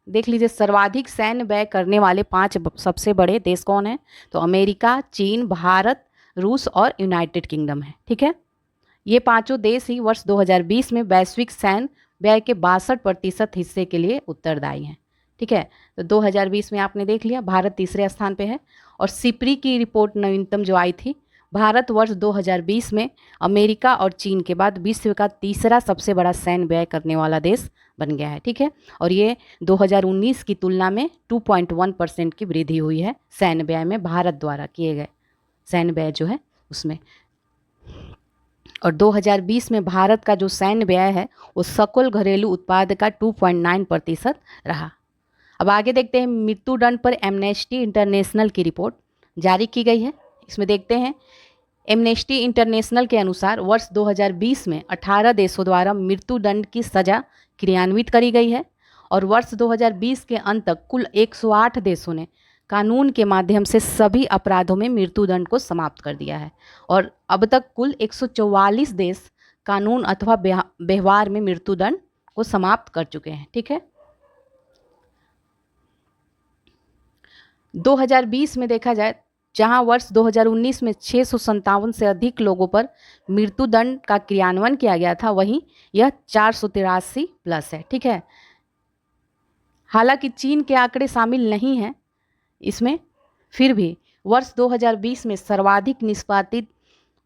देख लीजिए सर्वाधिक सैन्य व्यय करने वाले 5 सबसे बड़े देश कौन हैं? तो अमेरिका, चीन, भारत, रूस और यूनाइटेड किंगडम है। ठीक है, ये पांचों देश ही वर्ष 2020 में वैश्विक सैन्य व्यय के 62% हिस्से के लिए उत्तरदायी हैं। ठीक है, तो 2020 में आपने देख लिया भारत तीसरे स्थान पे है। और सिप्री की रिपोर्ट नवीनतम जो आई थी, भारत वर्ष 2020 में अमेरिका और चीन के बाद विश्व का तीसरा सबसे बड़ा सैन्य व्यय करने वाला देश बन गया है। ठीक है, और ये 2019 की तुलना में 2.1% की वृद्धि हुई है सैन्य व्यय में, भारत द्वारा किए गए सैन्य व्यय जो है उसमें। और 2020 में भारत का जो सैन्य व्यय है वो सकल घरेलू उत्पाद का 2.9% रहा। अब आगे देखते हैं मृत्यु दंड पर एमनेस्टी इंटरनेशनल की रिपोर्ट जारी की गई है। इसमें देखते हैं एमनेस्टी इंटरनेशनल के अनुसार वर्ष 2020 में 18 देशों द्वारा मृत्यु दंड की सज़ा क्रियान्वित करी गई है और वर्ष 2020 के अंत तक कुल 108 देशों ने कानून के माध्यम से सभी अपराधों में मृत्युदंड को समाप्त कर दिया है और अब तक कुल 144 देश कानून अथवा व्यवहार में मृत्युदंड को समाप्त कर चुके हैं। ठीक है, 2020 में देखा जाए जहां वर्ष 2019 में 657 से अधिक लोगों पर मृत्युदंड का क्रियान्वयन किया गया था, वहीं यह 483 प्लस है। ठीक है, हालांकि चीन के आंकड़े शामिल नहीं हैं इसमें, फिर भी वर्ष 2020 में सर्वाधिक निष्पादित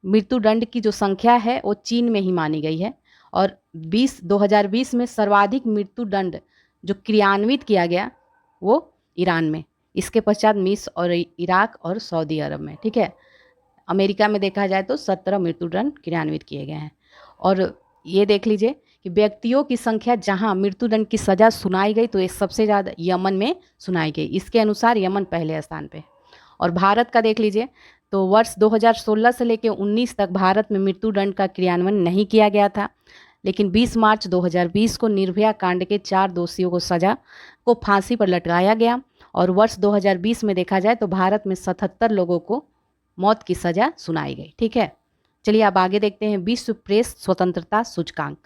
मृत्युदंड की जो संख्या है वो चीन में ही मानी गई है और 2020 में सर्वाधिक मृत्युदंड जो क्रियान्वित किया गया वो ईरान में, इसके पश्चात मिस्र और इराक और सऊदी अरब में। ठीक है, अमेरिका में देखा जाए तो 17 मृत्युदंड क्रियान्वित किए गए हैं। और ये देख लीजिए कि व्यक्तियों की संख्या जहां मृत्युदंड की सज़ा सुनाई गई तो ये सबसे ज़्यादा यमन में सुनाई गई, इसके अनुसार यमन पहले स्थान पे। और भारत का देख लीजिए तो वर्ष 2016 से लेकर 19 तक भारत में मृत्युदंड का क्रियान्वयन नहीं किया गया था, लेकिन 20 मार्च 2020 को निर्भया कांड के 4 दोषियों को सज़ा को फांसी पर लटकाया गया और वर्ष 2020 में देखा जाए तो भारत में 77 लोगों को मौत की सज़ा सुनाई गई। ठीक है, चलिए अब आगे देखते हैं विश्व प्रेस स्वतंत्रता सूचकांक।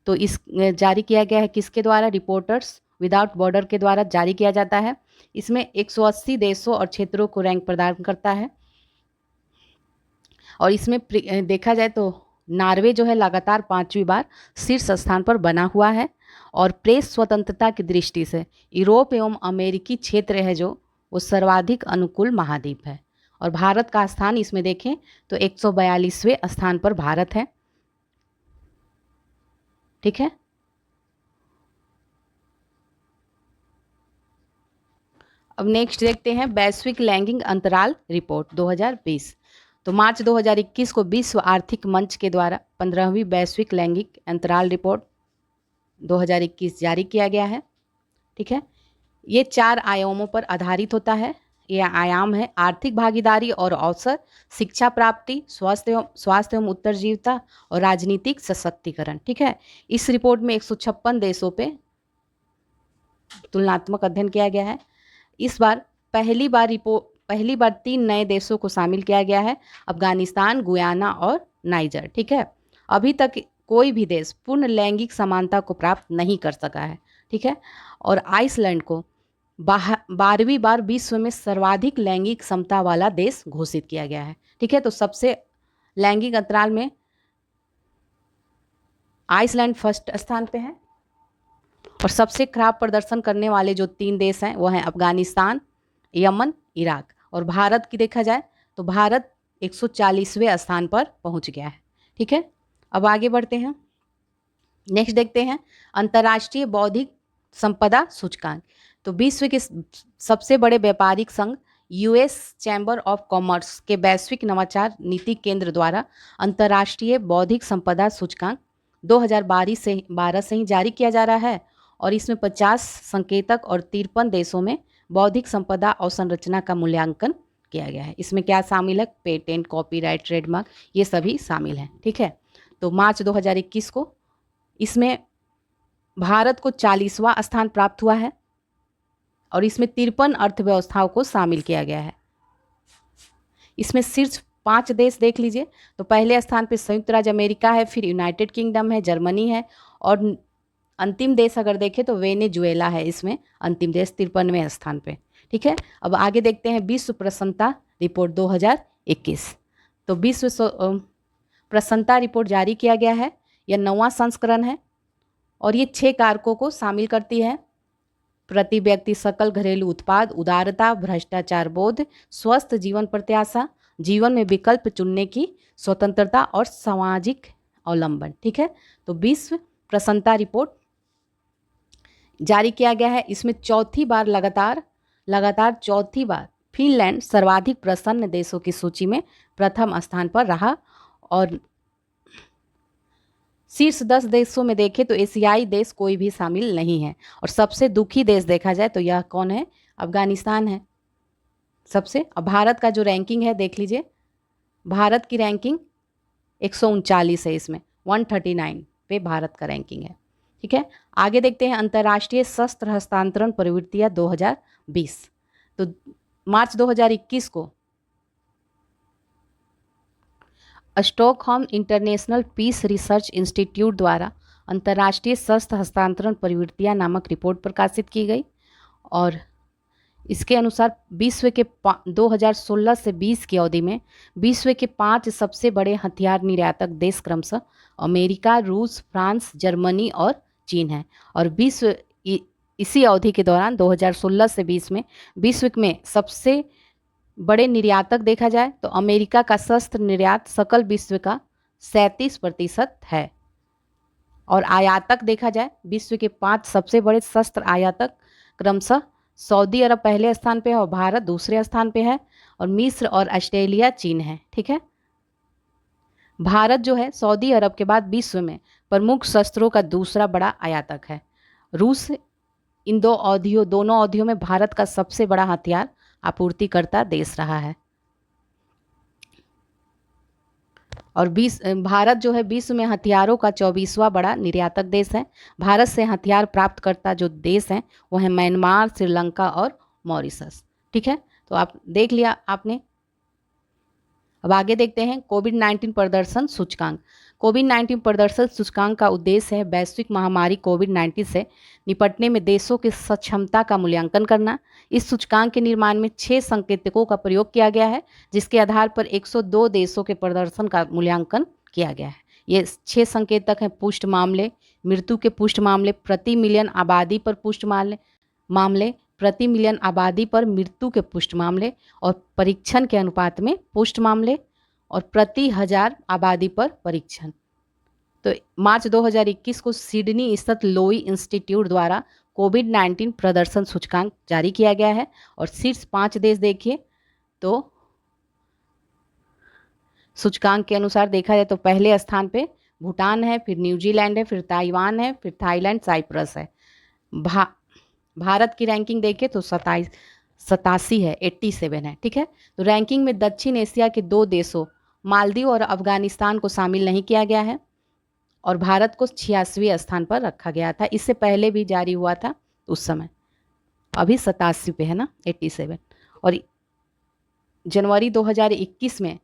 तो इस जारी किया गया है किसके द्वारा? रिपोर्टर्स विदाउट बॉर्डर के द्वारा जारी किया जाता है। इसमें 180 देशों और क्षेत्रों को रैंक प्रदान करता है और इसमें देखा जाए तो नॉर्वे जो है लगातार 5वीं बार शीर्ष स्थान पर बना हुआ है। और प्रेस स्वतंत्रता की दृष्टि से यूरोप एवं अमेरिकी क्षेत्र है जो वो सर्वाधिक अनुकूल महाद्वीप है। और भारत का स्थान इसमें देखें तो 142वें स्थान पर भारत है। ठीक है। अब नेक्स्ट देखते हैं वैश्विक लैंगिक अंतराल रिपोर्ट 2020। तो मार्च 2021 को विश्व आर्थिक मंच के द्वारा 15वीं वैश्विक लैंगिक अंतराल रिपोर्ट 2021 जारी किया गया है। ठीक है। ये 4 आयामों पर आधारित होता है। ये आयाम है आर्थिक भागीदारी और अवसर, शिक्षा प्राप्ति, स्वास्थ्य एवं उत्तरजीविता और राजनीतिक सशक्तिकरण। ठीक है। इस रिपोर्ट में 156 देशों पे तुलनात्मक अध्ययन किया गया है। इस बार पहली बार 3 नए देशों को शामिल किया गया है, अफगानिस्तान, गुयाना और नाइजर। ठीक है। अभी तक कोई भी देश पूर्ण लैंगिक समानता को प्राप्त नहीं कर सका है। ठीक है। और आइसलैंड को 12वीं बार विश्व में सर्वाधिक लैंगिक समता वाला देश घोषित किया गया है। ठीक है। तो सबसे लैंगिक अंतराल में आइसलैंड फर्स्ट स्थान पे है। और सबसे खराब प्रदर्शन करने वाले जो 3 देश हैं वो हैं अफगानिस्तान, यमन, इराक। और भारत की देखा जाए तो भारत 140वें स्थान पर पहुंच गया है। ठीक है। अब आगे बढ़ते हैं। नेक्स्ट देखते हैं अंतर्राष्ट्रीय बौद्धिक संपदा सूचकांक। तो विश्व के सबसे बड़े व्यापारिक संघ यूएस चैम्बर ऑफ कॉमर्स के वैश्विक नवाचार नीति केंद्र द्वारा अंतर्राष्ट्रीय बौद्धिक संपदा सूचकांक 2012 से ही जारी किया जा रहा है। और इसमें 50 संकेतक और 53 देशों में बौद्धिक संपदा अवसंरचना का मूल्यांकन किया गया है। इसमें क्या शामिल है? पेटेंट, कॉपीराइट, ट्रेडमार्क, ये सभी शामिल हैं। ठीक है। तो मार्च 2021 को इसमें भारत को 40वां स्थान प्राप्त हुआ है और इसमें 53 अर्थव्यवस्थाओं को शामिल किया गया है। इसमें शीर्ष 5 देश देख लीजिए। तो पहले स्थान पे संयुक्त राज्य अमेरिका है, फिर यूनाइटेड किंगडम है, जर्मनी है और अंतिम देश अगर देखें तो वेनेजुएला है इसमें अंतिम देश 53वें स्थान पे। ठीक है। अब आगे देखते हैं विश्व प्रसन्नता रिपोर्ट 2021। तो विश्व प्रसन्नता रिपोर्ट जारी किया गया है। यह 9वां संस्करण है और ये 6 कारकों को शामिल करती है: प्रति व्यक्ति सकल घरेलू उत्पाद, उदारता, भ्रष्टाचार बोध, स्वस्थ जीवन प्रत्याशा, जीवन में विकल्प चुनने की स्वतंत्रता और सामाजिक अवलंबन। ठीक है। तो विश्व प्रसन्नता रिपोर्ट जारी किया गया है। इसमें लगातार चौथी बार फिनलैंड सर्वाधिक प्रसन्न देशों की सूची में प्रथम स्थान पर रहा। और शीर्ष 10 देशों में देखें तो एशियाई देश कोई भी शामिल नहीं है। और सबसे दुखी देश देखा जाए तो यह कौन है? अफगानिस्तान है सबसे। अब भारत का जो रैंकिंग है देख लीजिए। भारत की रैंकिंग 139 है, इसमें 139 पे भारत का रैंकिंग है। ठीक है। आगे देखते हैं अंतर्राष्ट्रीय शस्त्र हस्तांतरण प्रवृत्तियां 2020। तो मार्च 2021 को Stockholm International Peace Research Institute द्वारा अंतर्राष्ट्रीय शस्त्र हस्तांतरण प्रवृत्तियां नामक रिपोर्ट प्रकाशित की गई। और इसके अनुसार विश्व के 2016 से 20 की अवधि में विश्व के 5 सबसे बड़े हथियार निर्यातक देश क्रमशः अमेरिका, रूस, फ्रांस, जर्मनी और चीन है। और इसी अवधि के दौरान 2016 से 20 में विश्व में सबसे बड़े निर्यातक देखा जाए तो अमेरिका का शस्त्र निर्यात सकल विश्व का 37% है। और आयातक देखा जाए विश्व के 5 सबसे बड़े शस्त्र आयातक क्रमशः सऊदी अरब पहले स्थान पे है और भारत दूसरे स्थान पे है। और मिस्र और ऑस्ट्रेलिया चीन है। ठीक है। भारत जो है सऊदी अरब के बाद विश्व में प्रमुख शस्त्रों का दूसरा बड़ा आयातक है। रूस इन दोनों अवधियों में भारत का सबसे बड़ा हथियार आपूर्तिकर्ता देश रहा है। और भारत जो है विश्व में हथियारों का 24वां बड़ा निर्यातक देश है। भारत से हथियार प्राप्त करता जो देश हैं वो है म्यांमार, श्रीलंका और मॉरिशस। ठीक है। तो आप देख लिया आपने। अब आगे देखते हैं कोविड-19 प्रदर्शन सूचकांक। कोविड-19 प्रदर्शन सूचकांक का उद्देश्य है वैश्विक महामारी कोविड-19 से निपटने में देशों की सक्षमता का मूल्यांकन करना। इस सूचकांक के निर्माण में 6 संकेतकों का प्रयोग किया गया है, जिसके आधार पर 102 देशों के प्रदर्शन का मूल्यांकन किया गया है। ये 6 संकेतक हैं: पुष्ट मामले, मृत्यु के पुष्ट मामले, प्रति मिलियन आबादी पर पुष्ट मामले, प्रति मिलियन आबादी पर मृत्यु के पुष्ट मामले और परीक्षण के अनुपात में पुष्ट मामले और प्रति हजार आबादी पर परीक्षण। तो मार्च 2021 को सिडनी स्थित लोई इंस्टीट्यूट द्वारा कोविड-19 प्रदर्शन सूचकांक जारी किया गया है और शीर्ष 5 देश देखिए तो सूचकांक के अनुसार देखा जाए तो पहले स्थान पे भूटान है, फिर न्यूजीलैंड है, फिर ताइवान है, फिर थाईलैंड, साइप्रस है। भारत की रैंकिंग देखें तो 87 है, 87 है। ठीक है, तो रैंकिंग में दक्षिण एशिया के 2 देशों मालदीव और अफगानिस्तान को शामिल नहीं किया गया है और भारत को 86वें स्थान पर रखा गया था। इससे पहले भी जारी हुआ था उस समय, अभी 87 पे है ना, 87। और जनवरी 2021 में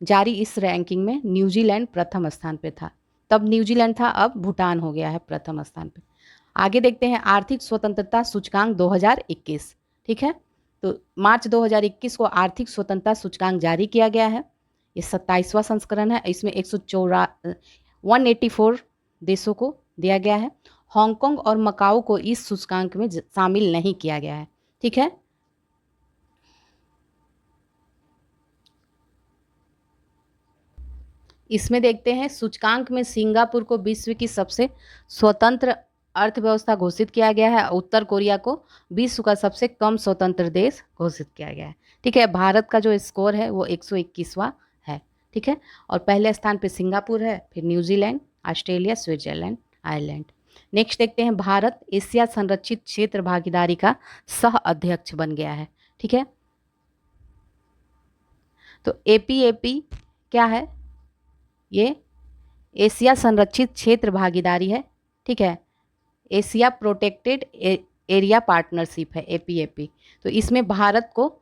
जारी इस रैंकिंग में न्यूजीलैंड प्रथम स्थान पे था। तब न्यूजीलैंड था, अब भूटान हो गया है प्रथम स्थान पे। आगे देखते हैं आर्थिक स्वतंत्रता सूचकांक 2021। ठीक है, तो मार्च 2021 को आर्थिक स्वतंत्रता सूचकांक जारी किया गया है। ये 27वां संस्करण है। इसमें 184 देशों को दिया गया है। हांगकांग और मकाऊ को इस सूचकांक में शामिल नहीं किया गया है। ठीक है, इसमें देखते हैं सूचकांक में सिंगापुर को विश्व की सबसे स्वतंत्र अर्थव्यवस्था घोषित किया गया है। उत्तर कोरिया को विश्व का सबसे कम स्वतंत्र देश घोषित किया गया है। ठीक है, भारत का जो स्कोर है वो 121वां है। ठीक है, और पहले स्थान पे सिंगापुर है, फिर New Zealand, Australia, Switzerland, Ireland. Next देखते हैं भारत एशिया संरक्षित क्षेत्र भागीदारी का सह अध्यक्ष बन गया है। ठीक है, तो एपीएपी क्या है? ये एशिया संरक्षित क्षेत्र भागीदारी है। ठीक है, एशिया प्रोटेक्टेड एरिया पार्टनरशिप है एपीएपी। तो इसमें भारत को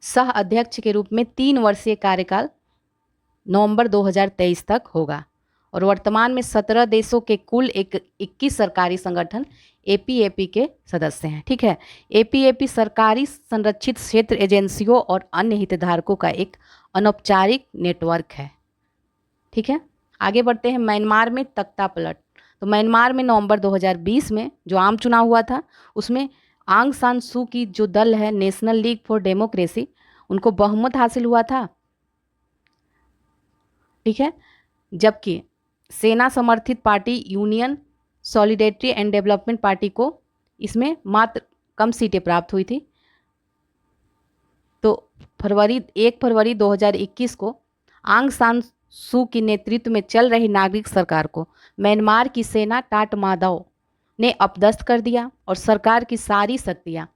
सह अध्यक्ष के रूप में 3 वर्षीय कार्यकाल नवंबर 2023 तक होगा और वर्तमान में 17 देशों के कुल 21 सरकारी संगठन एपीएपी के सदस्य हैं। ठीक है, एपीएपी सरकारी संरक्षित क्षेत्र एजेंसियों और अन्य हितधारकों का एक अनौपचारिक नेटवर्क है। ठीक है, आगे बढ़ते हैं म्यांमार में तख्ता पलट। तो म्यांमार में नवंबर 2020 में जो आम चुनाव हुआ था उसमें आंग सान सू की जो दल है नेशनल लीग फॉर डेमोक्रेसी, उनको बहुमत हासिल हुआ था। ठीक है, जबकि सेना समर्थित party union solidarity and development party को इसमें मात्र कम सीटें प्राप्त हुई थी। तो 1 फरवरी 2021 को आंग सान सू के नेतृत्व में चल रही नागरिक सरकार को म्यांमार की सेना टाट मादाओ ने अपदस्थ कर दिया और सरकार की सारी शक्तियां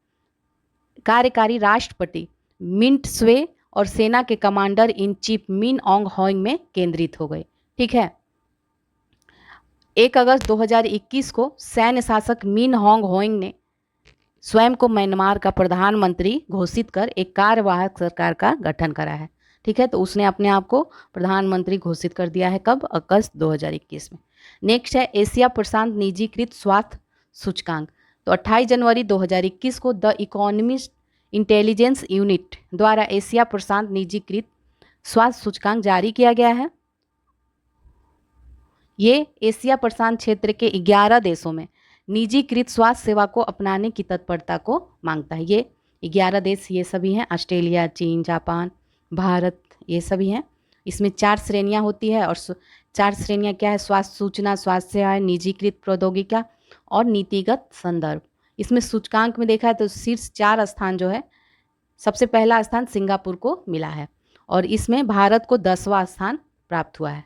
कार्यकारी राष्ट्रपति मिंट स्वे और सेना के कमांडर इन चीफ मिन ऑन्ग हॉइंग में केंद्रित हो गए। ठीक है, 1 अगस्त 2021 को सैन्य शासक मिन ऑन्ग हॉइंग ने स्वयं को म्यांमार का प्रधानमंत्री घोषित कर एक कार्यवाहक सरकार का गठन करा है। ठीक है, तो उसने अपने आप को प्रधानमंत्री घोषित कर दिया है। कब? अगस्त 2021 में। नेक्स्ट है एशिया प्रशांत निजीकृत स्वास्थ्य सूचकांक। तो 28 जनवरी 2021 को द इकोनॉमिस्ट इंटेलिजेंस यूनिट द्वारा एशिया प्रशांत निजीकृत स्वास्थ्य सूचकांक जारी किया गया है। ये एशिया प्रशांत क्षेत्र के 11 देशों में निजीकृत स्वास्थ्य सेवा को अपनाने की तत्परता को मांगता है। ये 11 देश ये सभी हैं, ऑस्ट्रेलिया, चीन, जापान, भारत, ये सभी हैं। इसमें 4 श्रेणियां होती है और 4 श्रेणियां क्या है? स्वास्थ्य सूचना, स्वास्थ्य सेवाएं, निजीकृत प्रौद्योगिकी और नीतिगत संदर्भ। इसमें सूचकांक में देखा है तो शीर्ष 4 स्थान जो है, सबसे पहला स्थान सिंगापुर को मिला है और इसमें भारत को 10वां स्थान प्राप्त हुआ है।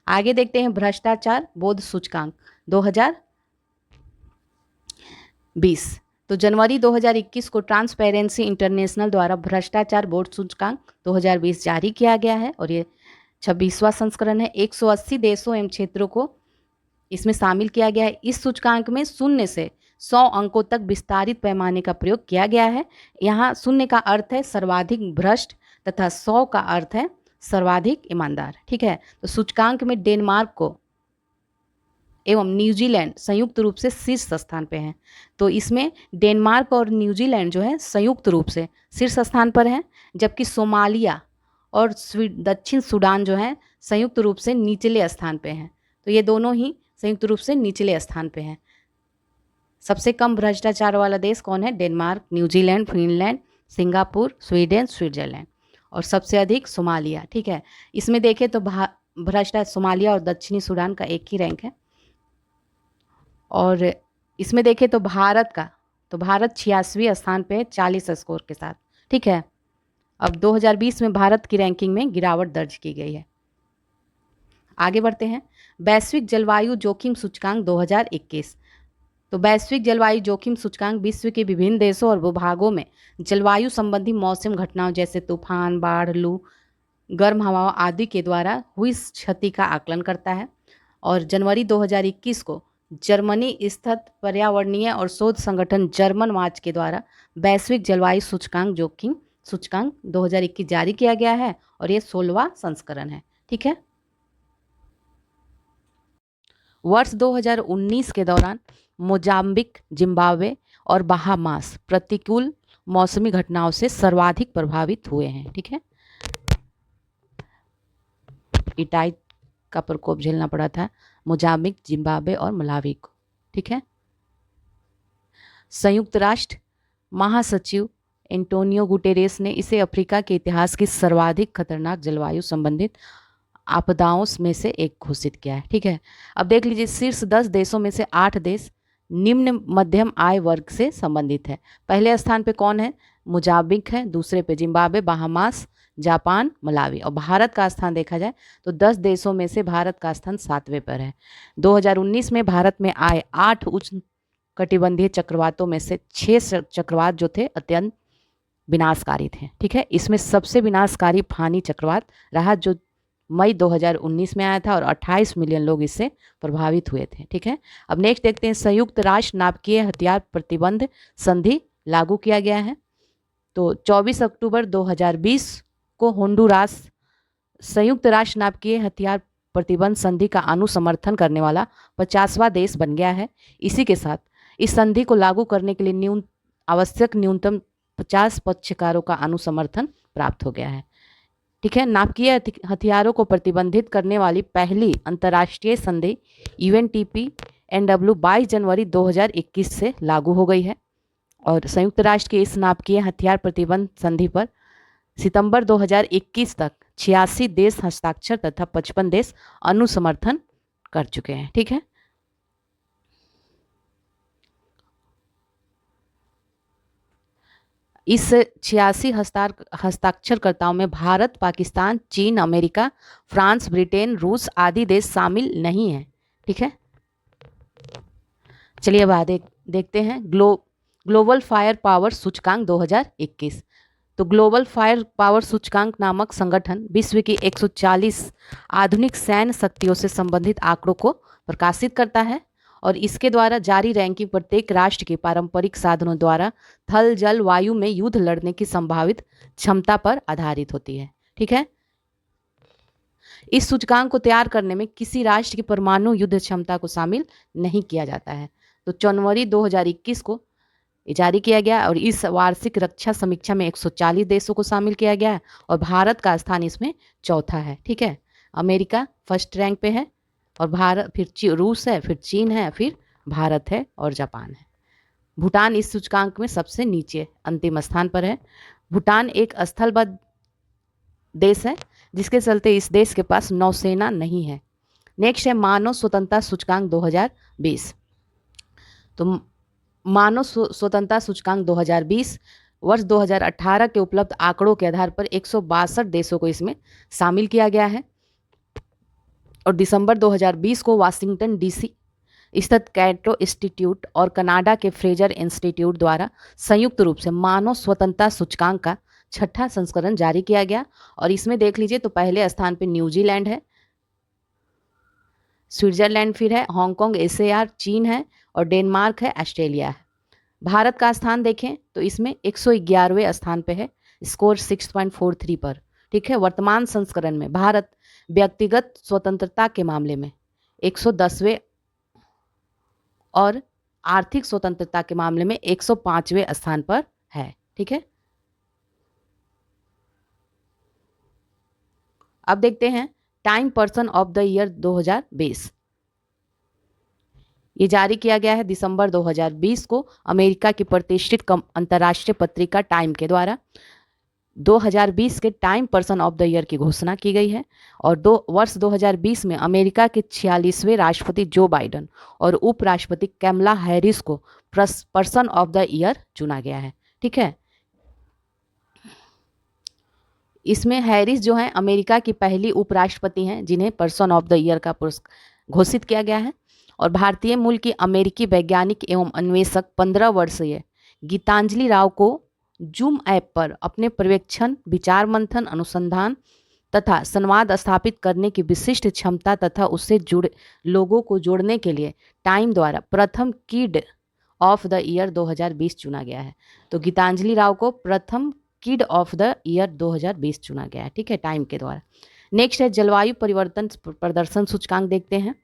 आगे देखते हैं भ्रष्टाचार बोध सूचकांक 2020। तो जनवरी 2021 को ट्रांसपेरेंसी इंटरनेशनल द्वारा भ्रष्टाचार बोर्ड सूचकांक 2020 जारी किया गया है और ये 26वां संस्करण है। 180 देशों एवं क्षेत्रों को इसमें शामिल किया गया है। इस सूचकांक में 0 से 100 अंकों तक विस्तारित पैमाने का प्रयोग किया गया है। यहाँ 0 का अर्थ है सर्वाधिक भ्रष्ट तथा 100 का अर्थ है सर्वाधिक ईमानदार। ठीक है, तो सूचकांक में डेनमार्क को एवं न्यूजीलैंड संयुक्त रूप से शीर्ष स्थान पे हैं। तो इसमें डेनमार्क और न्यूजीलैंड जो है संयुक्त रूप से शीर्ष स्थान पर हैं, जबकि सोमालिया और दक्षिण सूडान जो है संयुक्त रूप से निचले स्थान पे हैं। तो ये दोनों ही संयुक्त रूप से निचले स्थान पे हैं। सबसे कम भ्रष्टाचार वाला देश कौन है? Denmark, New Zealand, Finland, Singapore, Sweden, Switzerland. और सबसे अधिक सोमालिया। ठीक है, इसमें देखें तो भ्रष्टाचार सोमालिया और दक्षिणी सूडान का एक ही रैंक है। और इसमें देखें तो भारत 86वें स्थान पे है 40 स्कोर के साथ। ठीक है, अब 2020 में भारत की रैंकिंग में गिरावट दर्ज की गई है। आगे बढ़ते हैं। वैश्विक जलवायु जोखिम सूचकांक 2021। तो वैश्विक जलवायु जोखिम सूचकांक विश्व के विभिन्न देशों और भूभागों में जलवायु संबंधी मौसम घटनाओं जैसे तूफान, बाढ़, लू, गर्म हवाओं आदि के द्वारा हुई क्षति का आकलन करता है। और जनवरी 2021 को जर्मनी स्थित पर्यावरणीय और शोध संगठन जर्मन वाच के द्वारा वैश्विक जलवायु सूचकांक जोखिम सूचकांक 2021 जारी किया गया है और ये 16वां संस्करण है। ठीक है, वर्ष 2019 के दौरान मोजाम्बिक, जिम्बाब्वे और बहामास प्रतिकूल मौसमी घटनाओं से सर्वाधिक प्रभावित हुए हैं। ठीक है, इटाई का प्रकोप झेलना पड़ा था मोजाम्बिक, जिम्बाब्वे और मलावी को। ठीक है, संयुक्त राष्ट्र महासचिव एंटोनियो गुटेरेस ने इसे अफ्रीका के इतिहास की सर्वाधिक खतरनाक जलवायु संबंधित आपदाओं में से एक घोषित किया है। ठीक है, अब देख लीजिए शीर्ष 10 देशों में से 8 देश निम्न मध्यम आय वर्ग से संबंधित है। पहले स्थान पे कौन है? मोजाम्बिक है, दूसरे पे जिम्बाब्वे, बहामास, जापान, मलावी। और भारत का स्थान देखा जाए तो 10 देशों में से भारत का स्थान 7वें पर है। 2019 में भारत में आए 8 उष्ण कटिबंधीय चक्रवातों में से 6 चक्रवात जो थे अत्यंत विनाशकारी थे। ठीक है, इसमें सबसे विनाशकारी फानी चक्रवात रहा जो मई 2019 में आया था और 28 मिलियन लोग इससे प्रभावित हुए थे। ठीक है, अब नेक्स्ट देखते हैं। संयुक्त राष्ट्र नाभिकीय हथियार प्रतिबंध संधि लागू किया गया है। तो 24 अक्टूबर 2020 को होंडुरास संयुक्त राष्ट्र नाभिकीय हथियार प्रतिबंध संधि का अनुसमर्थन करने वाला 50वां देश बन गया है। इसी के साथ इस संधि को लागू करने के लिए आवश्यक न्यूनतम 50 पक्षकारों का अनुसमर्थन प्राप्त हो गया है। ठीक है, नाभिकीय हथियारों को प्रतिबंधित करने वाली पहली अंतर्राष्ट्रीय संधि UNTPNW 22 जनवरी 2021 से लागू हो गई है। और संयुक्त राष्ट्र के इस नाभिकीय हथियार प्रतिबंध संधि पर सितंबर 2021 तक 86 देश हस्ताक्षर तथा 55 देश अनुसमर्थन कर चुके हैं। ठीक है, इस 86 हस्ताक्षरकर्ताओं में भारत, पाकिस्तान, चीन, अमेरिका, फ्रांस, ब्रिटेन, रूस आदि देश शामिल नहीं है। ठीक है, चलिए अब देखते हैं ग्लोबल फायर पावर सूचकांक 2021। तो ग्लोबल फायर पावर सूचकांक नामक संगठन विश्व की 140 आधुनिक सैन्य शक्तियों से संबंधित आंकड़ों को प्रकाशित करता है और इसके द्वारा जारी रैंकिंग प्रत्येक राष्ट्र के पारंपरिक साधनों द्वारा थल, जल, वायु में युद्ध लड़ने की संभावित क्षमता पर आधारित होती है। ठीक है, इस सूचकांक को तैयार करने में किसी राष्ट्र की परमाणु युद्ध क्षमता को शामिल नहीं किया जाता है। तो जनवरी 2021 को जारी किया गया और इस वार्षिक रक्षा समीक्षा में 140 देशों को शामिल किया गया है और भारत का स्थान इसमें चौथा है। ठीक है, अमेरिका फर्स्ट रैंक पे है और भारत, फिर रूस है, फिर चीन है, फिर भारत है और जापान है। भूटान इस सूचकांक में सबसे नीचे अंतिम स्थान पर है। भूटान एक स्थलबद्ध देश है जिसके चलते इस देश के पास नौसेना नहीं है। नेक्स्ट है मानव स्वतंत्रता सूचकांक 2020। तो मानव स्वतंत्रता सूचकांक 2020 वर्ष 2018 के उपलब्ध आंकड़ों के आधार पर 162 देशों को इसमें शामिल किया गया है और दिसंबर 2020 को वाशिंगटन DC स्थित कैटो इंस्टीट्यूट और कनाडा के फ्रेजर इंस्टीट्यूट द्वारा संयुक्त रूप से मानव स्वतंत्रता सूचकांक का 6ठा संस्करण जारी किया गया और इसमें देख लीजिए तो पहले स्थान पर न्यूजीलैंड है, स्विट्जरलैंड फिर है, हांगकांग, SAR, चीन है और डेनमार्क है, ऑस्ट्रेलिया है। भारत का स्थान देखें तो इसमें 111वें स्थान पे है, स्कोर 6.43 पर। ठीक है, वर्तमान संस्करण में भारत व्यक्तिगत स्वतंत्रता के मामले में 110वें और आर्थिक स्वतंत्रता के मामले में 105वें स्थान पर है। ठीक है, अब देखते हैं time person of the year 2020। ये जारी किया गया है दिसंबर 2020 को अमेरिका की प्रतिष्ठित अंतर्राष्ट्रीय पत्रिका टाइम के द्वारा। 2020 के time person of the year की घोषणा की गई है। और वर्ष 2020 में अमेरिका के 46वें राष्ट्रपति जो बाइडन और उपराष्ट्रपति कैमला हैरिस को पर्सन ऑफ द ईयर चुना गया है। ठीक है, इसमें हैरिस जो है अमेरिका की पहली उपराष्ट्रपति हैं जिन्हें पर्सन ऑफ द ईयर का पुरस्कार घोषित किया गया है। और भारतीय मूल की अमेरिकी वैज्ञानिक एवं अन्वेषक 15 वर्षीय गीतांजलि राव को जूम ऐप पर अपने पर्यवेक्षण, विचार मंथन, अनुसंधान तथा संवाद स्थापित करने की विशिष्ट क्षमता तथा उससे जुड़े लोगों को जोड़ने के लिए टाइम द्वारा प्रथम किड ऑफ द ईयर 2020 चुना गया है। तो गीतांजलि राव को प्रथम किड ऑफ द ईयर 2020 चुना गया है। ठीक है, टाइम के द्वारा। नेक्स्ट है जलवायु परिवर्तन प्रदर्शन सूचकांक देखते हैं।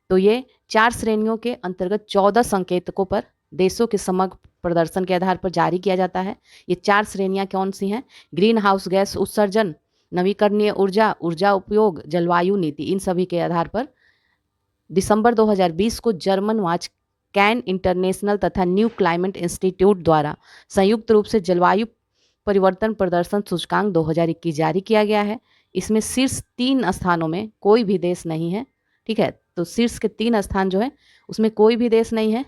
तो ये 4 श्रेणियों के अंतर्गत 14 संकेतकों पर देशों के समग्र प्रदर्शन के आधार पर जारी किया जाता है। ये 4 श्रेणियां कौन सी हैं? ग्रीन हाउस गैस उत्सर्जन, नवीकरणीय ऊर्जा, ऊर्जा उपयोग, जलवायु नीति, इन सभी के आधार पर दिसंबर 2020 को जर्मन वाच कैन इंटरनेशनल तथा न्यू क्लाइमेट इंस्टीट्यूट द्वारा संयुक्त रूप से जलवायु परिवर्तन प्रदर्शन सूचकांक 2021 जारी किया गया है। इसमें शीर्ष 3 स्थानों में कोई भी देश नहीं है। ठीक है, तो शीर्ष के 3 स्थान जो है उसमें कोई भी देश नहीं है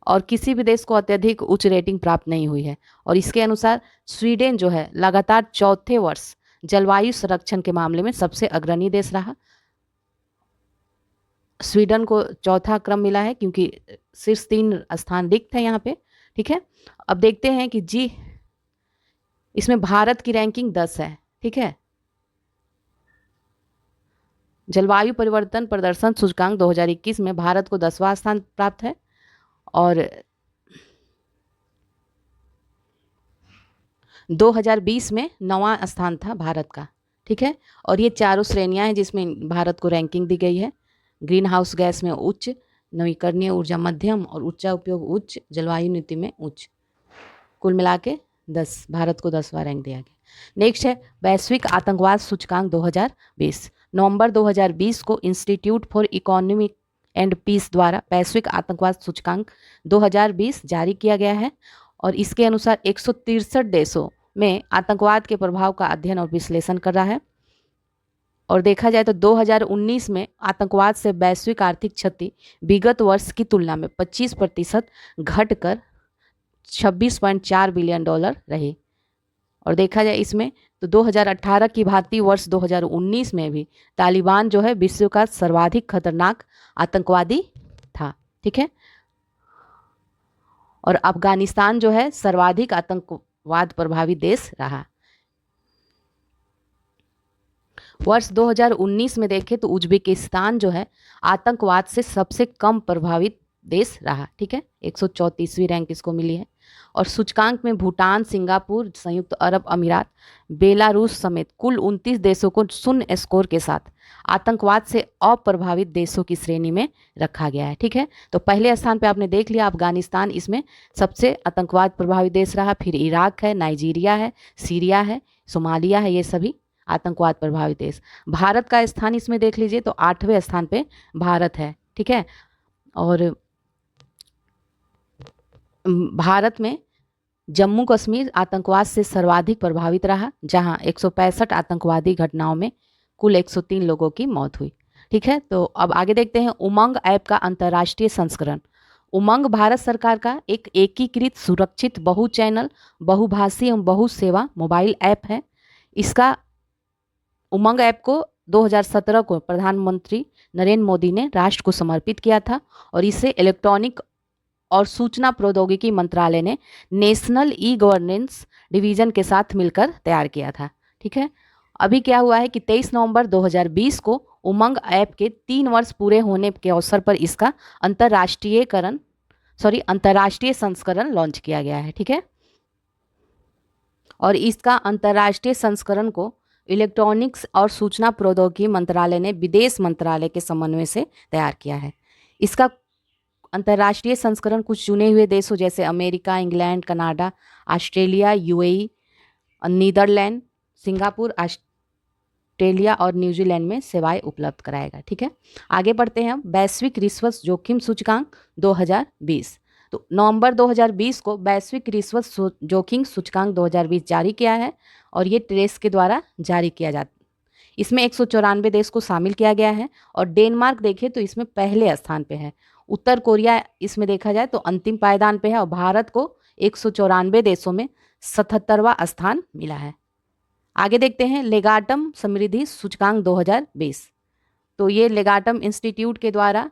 और किसी भी देश को अत्यधिक उच्च रेटिंग प्राप्त नहीं हुई है। और इसके अनुसार स्वीडन जो है लगातार चौथे वर्ष जलवायु संरक्षण के मामले में सबसे अग्रणी देश रहा। स्वीडन को चौथा क्रम मिला है क्योंकि शीर्ष 3 स्थान रिक्त है यहाँ पे। ठीक है, अब देखते हैं कि जी इसमें भारत की रैंकिंग 10 है। ठीक है, जलवायु परिवर्तन प्रदर्शन सूचकांक 2021 में भारत को 10वां स्थान प्राप्त है और 2020 में 9वां स्थान था भारत का। ठीक है, और ये चारों श्रेणियां हैं जिसमें भारत को रैंकिंग दी गई है। ग्रीन हाउस गैस में उच्च, नवीकरणीय ऊर्जा मध्यम और ऊर्जा उपयोग उच्च, जलवायु नीति में उच्च। कुल मिला के 10, भारत को 10वां रैंक दिया गया। नेक्स्ट है वैश्विक आतंकवाद सूचकांक 2020। नवंबर 2020 को Institute for Economic and Peace द्वारा वैश्विक आतंकवाद सूचकांक 2020 जारी किया गया है और इसके अनुसार 163 देशों में आतंकवाद के प्रभाव का अध्ययन और विश्लेषण कर रहा है। और देखा जाए तो 2019 में आतंकवाद से वैश्विक आर्थिक क्षति विगत वर्ष की तुलना में 25% घटकर $26.4 बिलियन रही। और देखा जाए इसमें तो 2018 की भांति वर्ष 2019 में भी तालिबान जो है विश्व का सर्वाधिक खतरनाक आतंकवादी था। ठीक है, और अफगानिस्तान जो है सर्वाधिक आतंकवाद प्रभावित देश रहा। वर्ष 2019 में देखें तो उज्बेकिस्तान जो है आतंकवाद से सबसे कम प्रभावित देश रहा। ठीक है, 134वीं रैंक इसको मिली है। और सूचकांक में भूटान, सिंगापुर, संयुक्त अरब अमीरात, बेलारूस समेत कुल 29 देशों को 0 स्कोर के साथ आतंकवाद से अप्रभावित देशों की श्रेणी में रखा गया है। ठीक है, तो पहले स्थान पे आपने देख लिया अफगानिस्तान, इसमें सबसे आतंकवाद प्रभावित देश रहा। फिर इराक है, नाइजीरिया है, सीरिया है, सोमालिया है, ये सभी आतंकवाद प्रभावित देश। भारत का स्थान इसमें देख लीजिए तो 8वें स्थान पे भारत है। ठीक है, और भारत में जम्मू कश्मीर आतंकवाद से सर्वाधिक प्रभावित रहा, जहां 165 आतंकवादी घटनाओं में कुल 103 लोगों की मौत हुई। ठीक है, तो अब आगे देखते हैं उमंग ऐप का अंतर्राष्ट्रीय संस्करण। उमंग भारत सरकार का एक एकीकृत, सुरक्षित, बहु चैनल, बहुभाषी एवं बहुसेवा मोबाइल ऐप है। इसका उमंग ऐप को 2017 को प्रधानमंत्री नरेंद्र मोदी ने राष्ट्र को समर्पित किया था और इसे इलेक्ट्रॉनिक और सूचना प्रौद्योगिकी मंत्रालय ने नेशनल ई गवर्नेंस डिवीजन के साथ मिलकर तैयार किया था। ठीक है, अभी क्या हुआ है कि 23 नवंबर 2020 को उमंग ऐप के 3 वर्ष पूरे होने के अवसर पर इसका अंतर्राष्ट्रीय संस्करण लॉन्च किया गया है। ठीक है, और इसका अंतर्राष्ट्रीय संस्करण को इलेक्ट्रॉनिक्स और सूचना प्रौद्योगिकी मंत्रालय ने विदेश मंत्रालय के समन्वय से तैयार किया है। इसका अंतर्राष्ट्रीय संस्करण कुछ चुने हुए देशों जैसे America, England, Canada, Australia, UAE, Netherland, Singapore, Australia और न्यूजीलैंड में सेवाएं उपलब्ध कराएगा। ठीक है, आगे बढ़ते हैं हम। वैश्विक रिश्वत जोखिम सूचकांक 2020। तो नवंबर 2020 को वैश्विक रिश्वत जोखिम सूचकांक 2020 जारी किया है और ये ट्रेस के द्वारा जारी किया जाता है। इसमें 194 देश को शामिल किया गया है और डेनमार्क देखें तो इसमें पहले स्थान पे है। उत्तर कोरिया इसमें देखा जाए तो अंतिम पायदान पे है और भारत को 194 देशों में 77वां स्थान मिला है। आगे देखते हैं लेगाटम समृद्धि सूचकांक 2020। तो ये लेगाटम इंस्टीट्यूट के द्वारा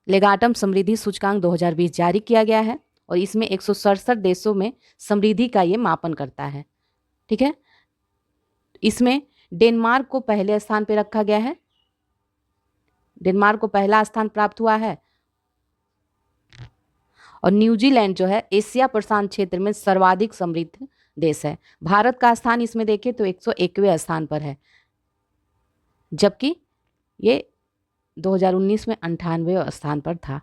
लेगाटम समृद्धि सूचकांक 2020 जारी किया गया है और इसमें 167 देशों में समृद्धि का ये मापन करता है। ठीक है, इसमें डेनमार्क को पहले स्थान पर रखा गया है। डेनमार्क को पहला स्थान प्राप्त हुआ है और न्यूजीलैंड जो है एशिया प्रशांत क्षेत्र में सर्वाधिक समृद्ध देश है। भारत का स्थान इसमें देखें तो 101वें स्थान पर है, जबकि ये 2019 में 98वें स्थान पर था।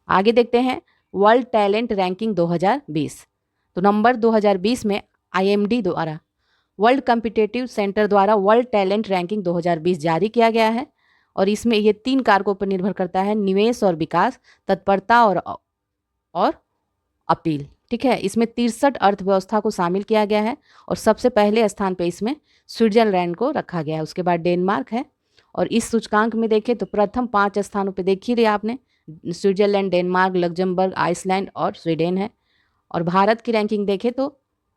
आगे देखते हैं वर्ल्ड टैलेंट रैंकिंग 2020। तो नंबर 2020 में IMD द्वारा वर्ल्ड कॉम्पिटिटिव सेंटर द्वारा वर्ल्ड टैलेंट रैंकिंग 2020 जारी किया गया है और इसमें ये 3 कारकों पर निर्भर करता है: निवेश और विकास, तत्परता और अपील। ठीक है, इसमें 63 अर्थव्यवस्था को शामिल किया गया है और सबसे पहले स्थान पे इसमें स्विट्जरलैंड को रखा गया है, उसके बाद डेनमार्क है। और इस सूचकांक में देखें तो प्रथम 5 स्थानों पे देख ही रहे आपने, स्विट्जरलैंड, डेनमार्क, लग्जमबर्ग, आइसलैंड और स्वीडन है। और भारत की रैंकिंग देखें तो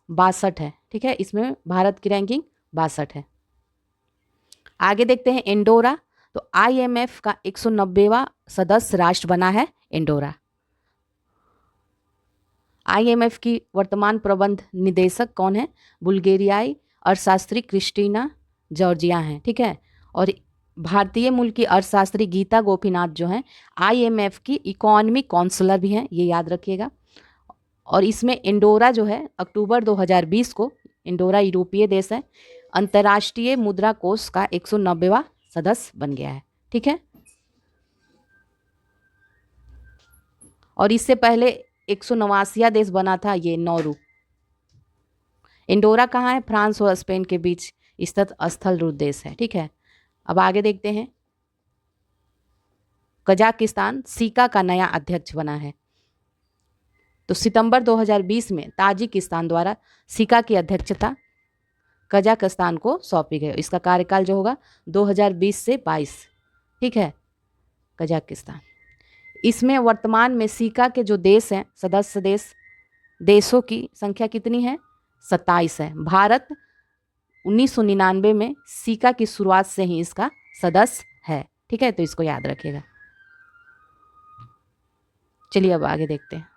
62 है। ठीक है, इसमें भारत की रैंकिंग 62 है। आगे देखते हैं एंडोरा। तो IMF का 190वां सदस्य राष्ट्र बना है एंडोरा। IMF की वर्तमान प्रबंध निदेशक कौन है? बुल्गारियाई अर्थशास्त्री क्रिस्टीना जॉर्जिया हैं। ठीक है, और भारतीय मूल की अर्थशास्त्री गीता गोपीनाथ जो हैं IMF की इकोनॉमिक काउंसलर भी हैं, ये याद रखिएगा। और इसमें एंडोरा जो है अक्टूबर 2020 को, एंडोरा यूरोपीय देश है, अंतर्राष्ट्रीय मुद्रा कोष का 190वां सदस्य बन गया है। ठीक है, और इससे पहले 189वां देश बना था ये नौरू। एंडोरा कहाँ है? फ्रांस और स्पेन के बीच स्थित स्थल रूप देश है। ठीक है, अब आगे देखते हैं। कजाकिस्तान सीका का नया अध्यक्ष बना है। तो सितंबर 2020 में ताजिकिस्तान द्वारा सीका की अध्यक्षता कजाकिस्तान को सौंपी गई। इसका कार्यकाल जो होगा 2020 से 22। ठीक है, कजाकिस्तान, इसमें वर्तमान में सीका के जो देश हैं, सदस्य देशों की संख्या कितनी है? 27 है। भारत 1999 में सीका की शुरुआत से ही इसका सदस्य है। ठीक है, तो इसको याद रखिएगा। चलिए अब आगे देखते हैं।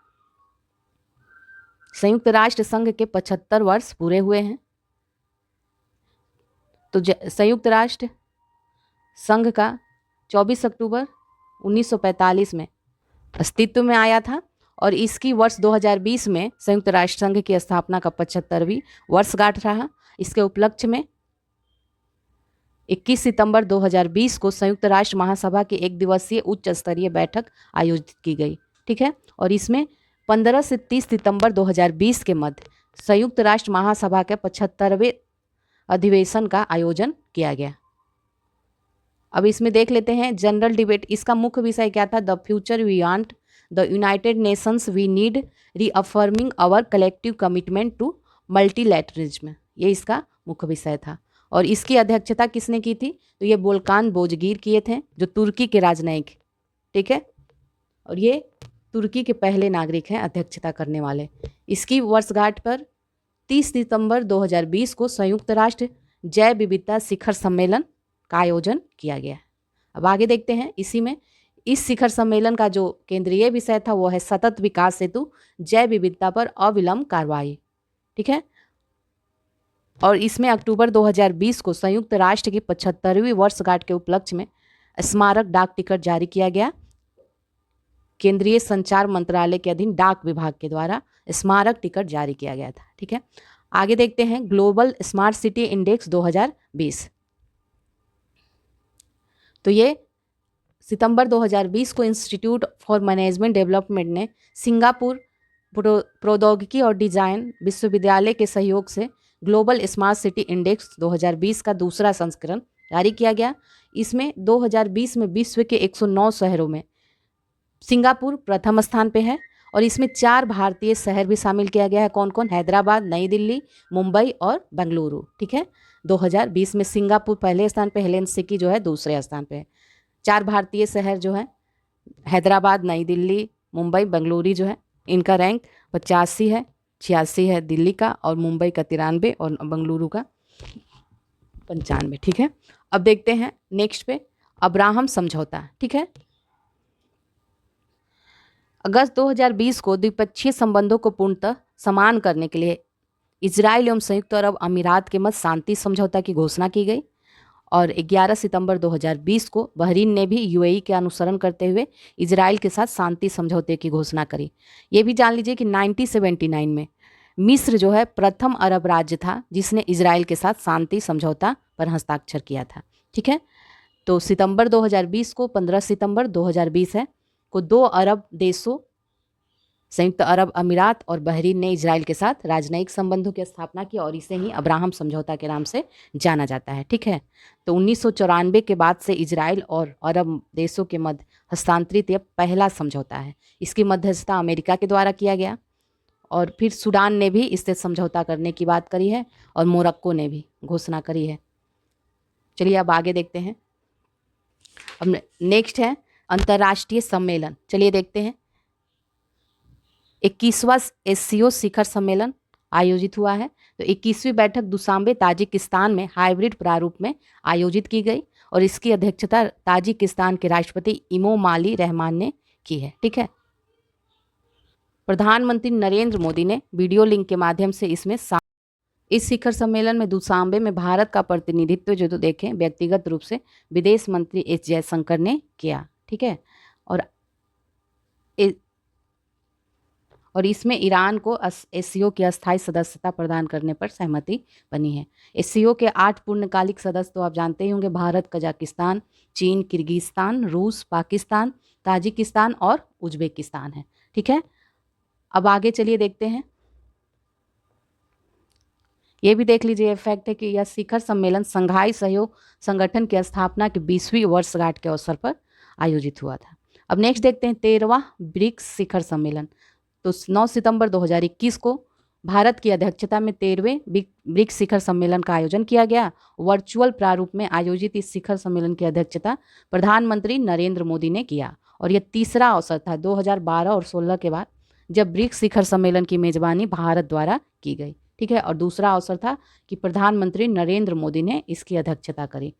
संयुक्त राष्ट्र संघ के 75 वर्ष पूरे हुए हैं। तो संयुक्त राष्ट्र संघ का 24 अक्टूबर 1945 में अस्तित्व में आया था और इसकी वर्ष 2020 में संयुक्त राष्ट्र संघ की स्थापना का 75वीं वर्षगांठ रहा। इसके उपलक्ष्य में 21 सितंबर 2020 को संयुक्त राष्ट्र महासभा की 1 दिवसीय उच्च स्तरीय बैठक आयोजित की गई। ठीक है, और इसमें 15 से 30 सितंबर 2020 के मध्य संयुक्त राष्ट्र महासभा के 75वें अधिवेशन का आयोजन किया गया। अब इसमें देख लेते हैं जनरल डिबेट। इसका मुख्य विषय क्या था? The future we want, the United Nations we need, reaffirming our collective commitment to multilateralism. ये इसका मुख्य विषय था और इसकी अध्यक्षता किसने की थी? तो ये बोल्कान बोजगीर किए थे, जो तुर्की के राजनयिक। ठीक है, और ये तुर्की के पहले नागरिक हैं अध्यक्षता करने वाले। इसकी वर्षगांठ पर 30 सितंबर 2020 को संयुक्त राष्ट्र जैव विविधता शिखर सम्मेलन का आयोजन किया गया। अब आगे देखते हैं। इसी में इस शिखर सम्मेलन का जो केंद्रीय विषय था वो है सतत विकास हेतु जैव विविधता पर अविलंब कार्रवाई। ठीक है, और इसमें अक्टूबर 2020 को संयुक्त राष्ट्र की 75वीं वर्षगांठ के उपलक्ष्य में स्मारक डाक टिकट जारी किया गया। केंद्रीय संचार मंत्रालय के अधीन डाक विभाग के द्वारा स्मारक टिकट जारी किया गया था। ठीक है, आगे देखते हैं ग्लोबल स्मार्ट सिटी इंडेक्स 2020। तो ये सितंबर 2020 को इंस्टीट्यूट फॉर मैनेजमेंट डेवलपमेंट ने सिंगापुर प्रौद्योगिकी और डिजाइन विश्वविद्यालय के सहयोग से ग्लोबल स्मार्ट सिटी इंडेक्स 2020 का दूसरा संस्करण जारी किया गया। इसमें 2020 में विश्व के 109 शहरों में सिंगापुर प्रथम स्थान पे है और इसमें 4 भारतीय शहर भी शामिल किया गया है। कौन कौन? हैदराबाद, नई दिल्ली, मुंबई और बेंगलुरु। ठीक है, 2020 में सिंगापुर पहले स्थान पे, हेलेंसिकी जो है दूसरे स्थान पे है। 4 भारतीय शहर जो है हैदराबाद, नई दिल्ली, मुंबई, बेंगलुरु जो है, इनका रैंक 85 है, 86 है दिल्ली का, और मुंबई का 93 और बेंगलुरु का 95। ठीक है, अब देखते हैं नेक्स्ट पे अब्राहम समझौता। ठीक है, अगस्त 2020 को द्विपक्षीय संबंधों को पूर्णतः समान करने के लिए इजराइल एवं संयुक्त अरब अमीरात के मध्य शांति समझौता की घोषणा की गई और 11 सितंबर 2020 को बहरीन ने भी यूएई के अनुसरण करते हुए इजराइल के साथ शांति समझौते की घोषणा करी। ये भी जान लीजिए कि 1979 में मिस्र जो है प्रथम अरब राज्य था जिसने इजराइल के साथ शांति समझौता पर हस्ताक्षर किया था। ठीक है, तो सितंबर 2020 को 15 सितंबर 2020 है को 2 अरब देशों संयुक्त अरब अमीरात और बहरीन ने इजराइल के साथ राजनयिक संबंधों की स्थापना की और इसे ही अब्राहम समझौता के नाम से जाना जाता है। ठीक है, तो 1994 के बाद से इजराइल और अरब देशों के मध्य हस्तांतरित यह पहला समझौता है। इसकी मध्यस्थता अमेरिका के द्वारा किया गया और फिर सूडान ने भी इससे समझौता करने की बात करी है और मोरक्को ने भी घोषणा करी है। चलिए अब आगे देखते हैं। अब नेक्स्ट है अंतर्राष्ट्रीय सम्मेलन। चलिए देखते हैं। 21वां एससीओ शिखर सम्मेलन आयोजित हुआ है। तो 21वीं बैठक दुशांबे ताजिकिस्तान में हाइब्रिड प्रारूप में आयोजित की गई और इसकी अध्यक्षता ताजिकिस्तान के राष्ट्रपति इमोमाली रहमान ने की है। ठीक है, प्रधानमंत्री नरेंद्र मोदी ने वीडियो लिंक के माध्यम से इस शिखर सम्मेलन में दुशांबे में भारत का प्रतिनिधित्व जो तो देखें व्यक्तिगत रूप से विदेश मंत्री एस जयशंकर ने किया। ठीक है, और इसमें ईरान को एससीओ की अस्थायी सदस्यता प्रदान करने पर सहमति बनी है। एससीओ के 8 पूर्णकालिक सदस्य तो आप जानते ही होंगे, भारत, कजाकिस्तान, चीन, किर्गिस्तान, रूस, पाकिस्तान, ताजिकिस्तान और उज्बेकिस्तान है। ठीक है, अब आगे चलिए देखते हैं। ये भी देख लीजिए फैक्ट है कि यह शिखर सम्मेलन संघाई सहयोग संगठन की स्थापना की 20वीं वर्षगांठ के अवसर पर आयोजित हुआ था। अब नेक्स्ट देखते हैं 13वां ब्रिक्स शिखर सम्मेलन। तो 9 सितंबर 2021 को भारत की अध्यक्षता में 13वें ब्रिक्स शिखर सम्मेलन का आयोजन किया गया। वर्चुअल प्रारूप में आयोजित इस शिखर सम्मेलन की अध्यक्षता प्रधानमंत्री नरेंद्र मोदी ने किया और यह तीसरा अवसर था 2012 और 16 के बाद जब ब्रिक्स शिखर सम्मेलन की मेजबानी भारत द्वारा की गई। ठीक है, और दूसरा अवसर था कि प्रधानमंत्री नरेंद्र मोदी ने इसकी अध्यक्षता करी।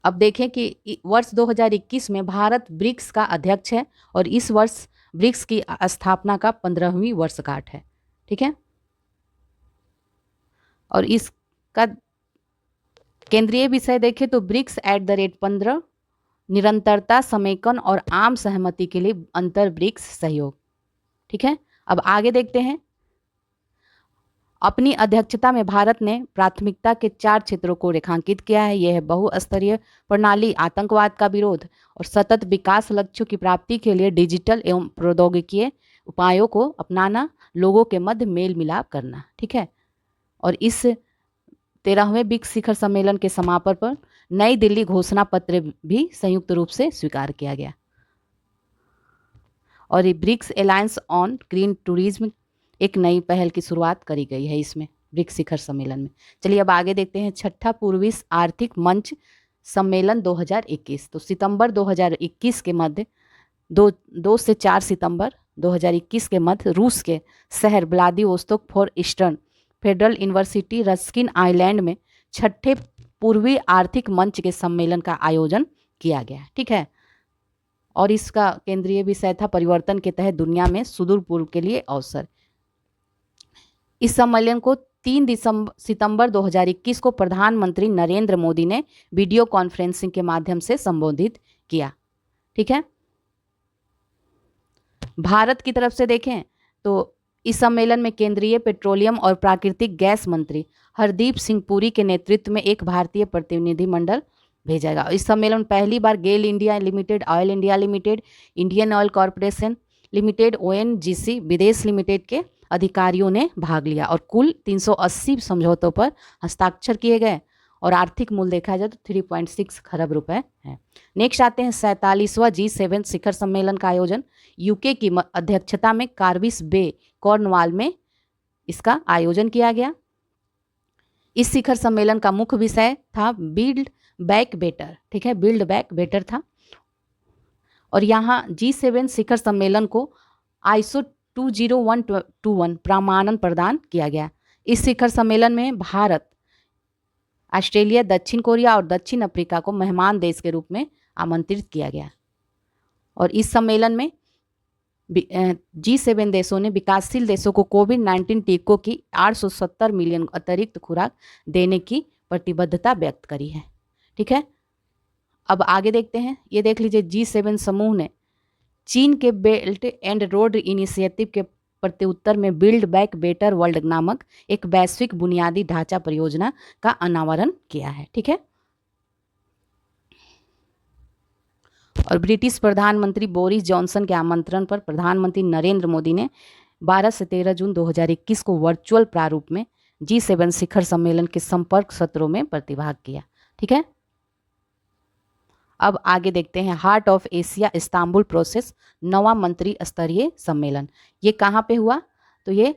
अब देखें कि वर्ष 2021 में भारत ब्रिक्स का अध्यक्ष है और इस वर्ष ब्रिक्स की स्थापना का 15वीं वर्षगांठ है। ठीक है, और इसका केंद्रीय विषय देखें तो ब्रिक्स @15 निरंतरता, समेकन और आम सहमति के लिए अंतर ब्रिक्स सहयोग। ठीक है, अब आगे देखते हैं। अपनी अध्यक्षता में भारत ने प्राथमिकता के 4 क्षेत्रों को रेखांकित किया है। यह है बहुस्तरीय प्रणाली, आतंकवाद का विरोध और सतत विकास लक्ष्यों की प्राप्ति के लिए डिजिटल एवं प्रौद्योगिकीय उपायों को अपनाना, लोगों के मध्य मेल मिलाप करना। ठीक है, और इस 13वें ब्रिक्स शिखर सम्मेलन के समापन पर नई दिल्ली घोषणा पत्र भी संयुक्त रूप से स्वीकार किया गया और ये BRICS Alliance on Green Tourism एक नई पहल की शुरुआत करी गई है इसमें ब्रिक्स शिखर सम्मेलन में। चलिए अब आगे देखते हैं 6ठा पूर्वी आर्थिक मंच सम्मेलन 2021। तो सितंबर 2021 के मध्य 2 से 4 सितंबर 2021 के मध्य रूस के शहर Vladivostok for eastern federal university Ruskin island में 6ठे पूर्वी आर्थिक मंच के सम्मेलन का आयोजन किया गया। ठीक है, और इसका केंद्रीय विषय था परिवर्तन के तहत दुनिया में सुदूर पूर्व के लिए अवसर। इस सम्मेलन को 3 सितंबर 2021 को प्रधानमंत्री नरेंद्र मोदी ने वीडियो कॉन्फ्रेंसिंग के माध्यम से संबोधित किया। ठीक है, भारत की तरफ से देखें तो इस सम्मेलन में केंद्रीय पेट्रोलियम और प्राकृतिक गैस मंत्री हरदीप सिंह पुरी के नेतृत्व में एक भारतीय प्रतिनिधिमंडल भेजा गया। इस सम्मेलन में पहली बार GAIL India Limited, Oil India Limited, Indian Oil Corporation Limited, ONGC Videsh Limited के अधिकारियों ने भाग लिया और कुल 380 समझौतों पर हस्ताक्षर किए गए और आर्थिक मूल्य देखा जाए तो 3.6 खरब रुपए है। नेक्स्ट आते हैं 47वां G7 शिखर सम्मेलन का आयोजन यूके की अध्यक्षता में कार्विस बे कॉर्नवाल में इसका आयोजन किया गया। इस शिखर सम्मेलन का मुख्य विषय था बिल्ड बैक बेटर, ठीक है, बिल्ड बैक बेटर था। और यहाँ G7 शिखर सम्मेलन को ISO 20121 प्रमाणन प्रदान किया गया। इस शिखर सम्मेलन में भारत, ऑस्ट्रेलिया, दक्षिण कोरिया और दक्षिण अफ्रीका को मेहमान देश के रूप में आमंत्रित किया गया। और इस सम्मेलन में G7 देशों ने विकासशील देशों को कोविड-19 टीकों की 870 मिलियन अतिरिक्त खुराक देने की प्रतिबद्धता व्यक्त करी है, ठीक है। अब आगे देखते हैं, ये देख लीजिए G7 समूह ने चीन के बेल्ट एंड रोड इनिशिएटिव के प्रत्युत्तर में बिल्ड बैक बेटर वर्ल्ड नामक एक वैश्विक बुनियादी ढांचा परियोजना का अनावरण किया है, ठीक है। और ब्रिटिश प्रधानमंत्री बोरिस जॉनसन के आमंत्रण पर प्रधानमंत्री नरेंद्र मोदी ने 12 से 13 जून 2021 को वर्चुअल प्रारूप में G7 शिखर सम्मेलन के संपर्क सत्रों में प्रतिभाग किया, ठीक है। अब आगे देखते हैं heart of Asia Istanbul process नवा मंत्री स्तरीय सम्मेलन। ये कहाँ पे हुआ? तो ये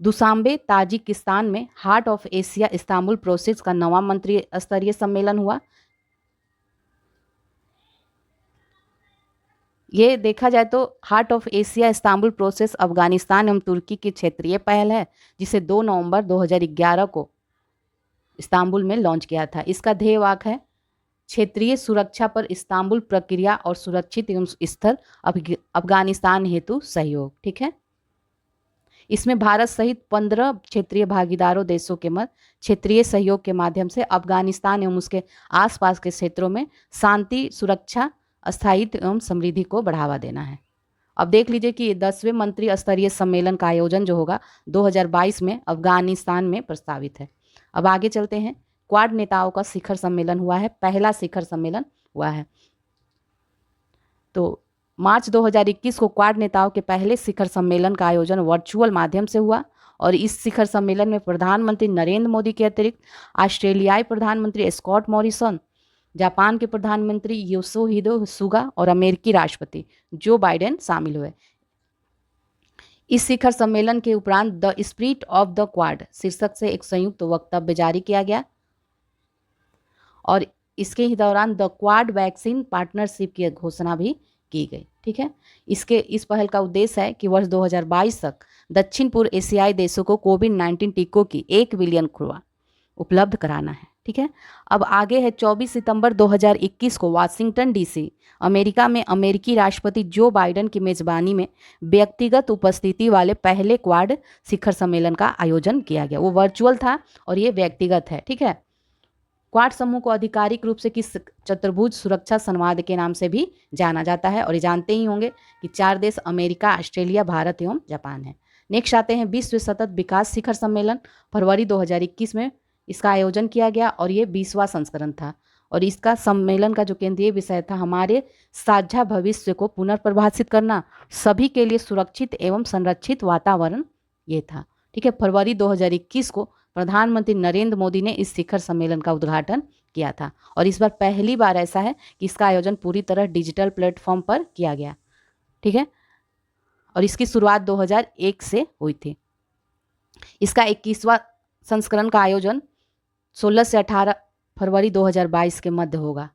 दुशांबे ताजिकिस्तान में heart of Asia Istanbul process का नवा मंत्री स्तरीय सम्मेलन हुआ। ये देखा जाए तो heart of Asia Istanbul process Afghanistan एवं तुर्की की क्षेत्रीय पहल है जिसे 2 नवंबर 2011 को इस्तांबुल में लॉन्च किया था। इसका ध्येय वाक्य है क्षेत्रीय सुरक्षा पर इस्तांबुल प्रक्रिया और सुरक्षित एवं स्थिर अफगानिस्तान हेतु सहयोग, ठीक है। इसमें भारत सहित 15 क्षेत्रीय भागीदारों देशों के मध्य क्षेत्रीय सहयोग के माध्यम से अफगानिस्तान एवं उसके आसपास के क्षेत्रों में शांति, सुरक्षा, स्थायित्व एवं समृद्धि को बढ़ावा देना है। अब देख लीजिए कि 10वें मंत्री स्तरीय सम्मेलन का आयोजन जो होगा 2022 में अफगानिस्तान में प्रस्तावित है। अब आगे चलते हैं, क्वाड नेताओं का शिखर सम्मेलन हुआ है, पहला शिखर सम्मेलन हुआ है। तो मार्च 2021 को क्वाड नेताओं के पहले शिखर सम्मेलन का आयोजन वर्चुअल माध्यम से हुआ और इस शिखर सम्मेलन में प्रधानमंत्री नरेंद्र मोदी के अतिरिक्त ऑस्ट्रेलियाई प्रधानमंत्री स्कॉट मॉरिसन, जापान के प्रधानमंत्री योशिहिदे सुगा और अमेरिकी राष्ट्रपति जो बाइडेन शामिल हुए। इस शिखर सम्मेलन के उपरांत the spirit of the quad शीर्षक से एक संयुक्त वक्तव्य जारी किया गया और इसके ही दौरान द क्वाड वैक्सीन पार्टनरशिप की घोषणा भी की गई, ठीक है। इस पहल का उद्देश्य है कि वर्ष 2022 तक दक्षिण पूर्व एशियाई देशों को कोविड-19 टीकों की 1 बिलियन खुराक उपलब्ध कराना है, ठीक है। अब आगे है 24 सितंबर 2021 को वाशिंगटन डीसी अमेरिका में अमेरिकी राष्ट्रपति जो बाइडेन की मेजबानी में व्यक्तिगत उपस्थिति वाले पहले क्वाड शिखर सम्मेलन का आयोजन किया गया। वो वर्चुअल था और ये व्यक्तिगत है, ठीक है। क्वाड समूह को आधिकारिक रूप से किस चतुर्भुज सुरक्षा संवाद के नाम से भी जाना जाता है और ये जानते ही होंगे कि 4 देश अमेरिका, ऑस्ट्रेलिया, भारत एवं जापान है। नेक्स्ट आते हैं विश्व सतत विकास शिखर सम्मेलन फरवरी 2021 में इसका आयोजन किया गया और ये 20वां संस्करण था और इसका सम्मेलन का जो केंद्रीय विषय था हमारे साझा भविष्य को पुनर्परिभाषित करना, सभी के लिए सुरक्षित एवं संरक्षित वातावरण ये था, ठीक है। फरवरी 2021 को प्रधानमंत्री नरेंद्र मोदी ने इस शिखर सम्मेलन का उद्घाटन किया था और इस बार पहली बार ऐसा है कि इसका आयोजन पूरी तरह डिजिटल प्लेटफॉर्म पर किया गया, ठीक है। और इसकी शुरुआत 2001 से हुई थी। इसका 21वां संस्करण का आयोजन 16 से 18 फरवरी 2022 के मध्य होगा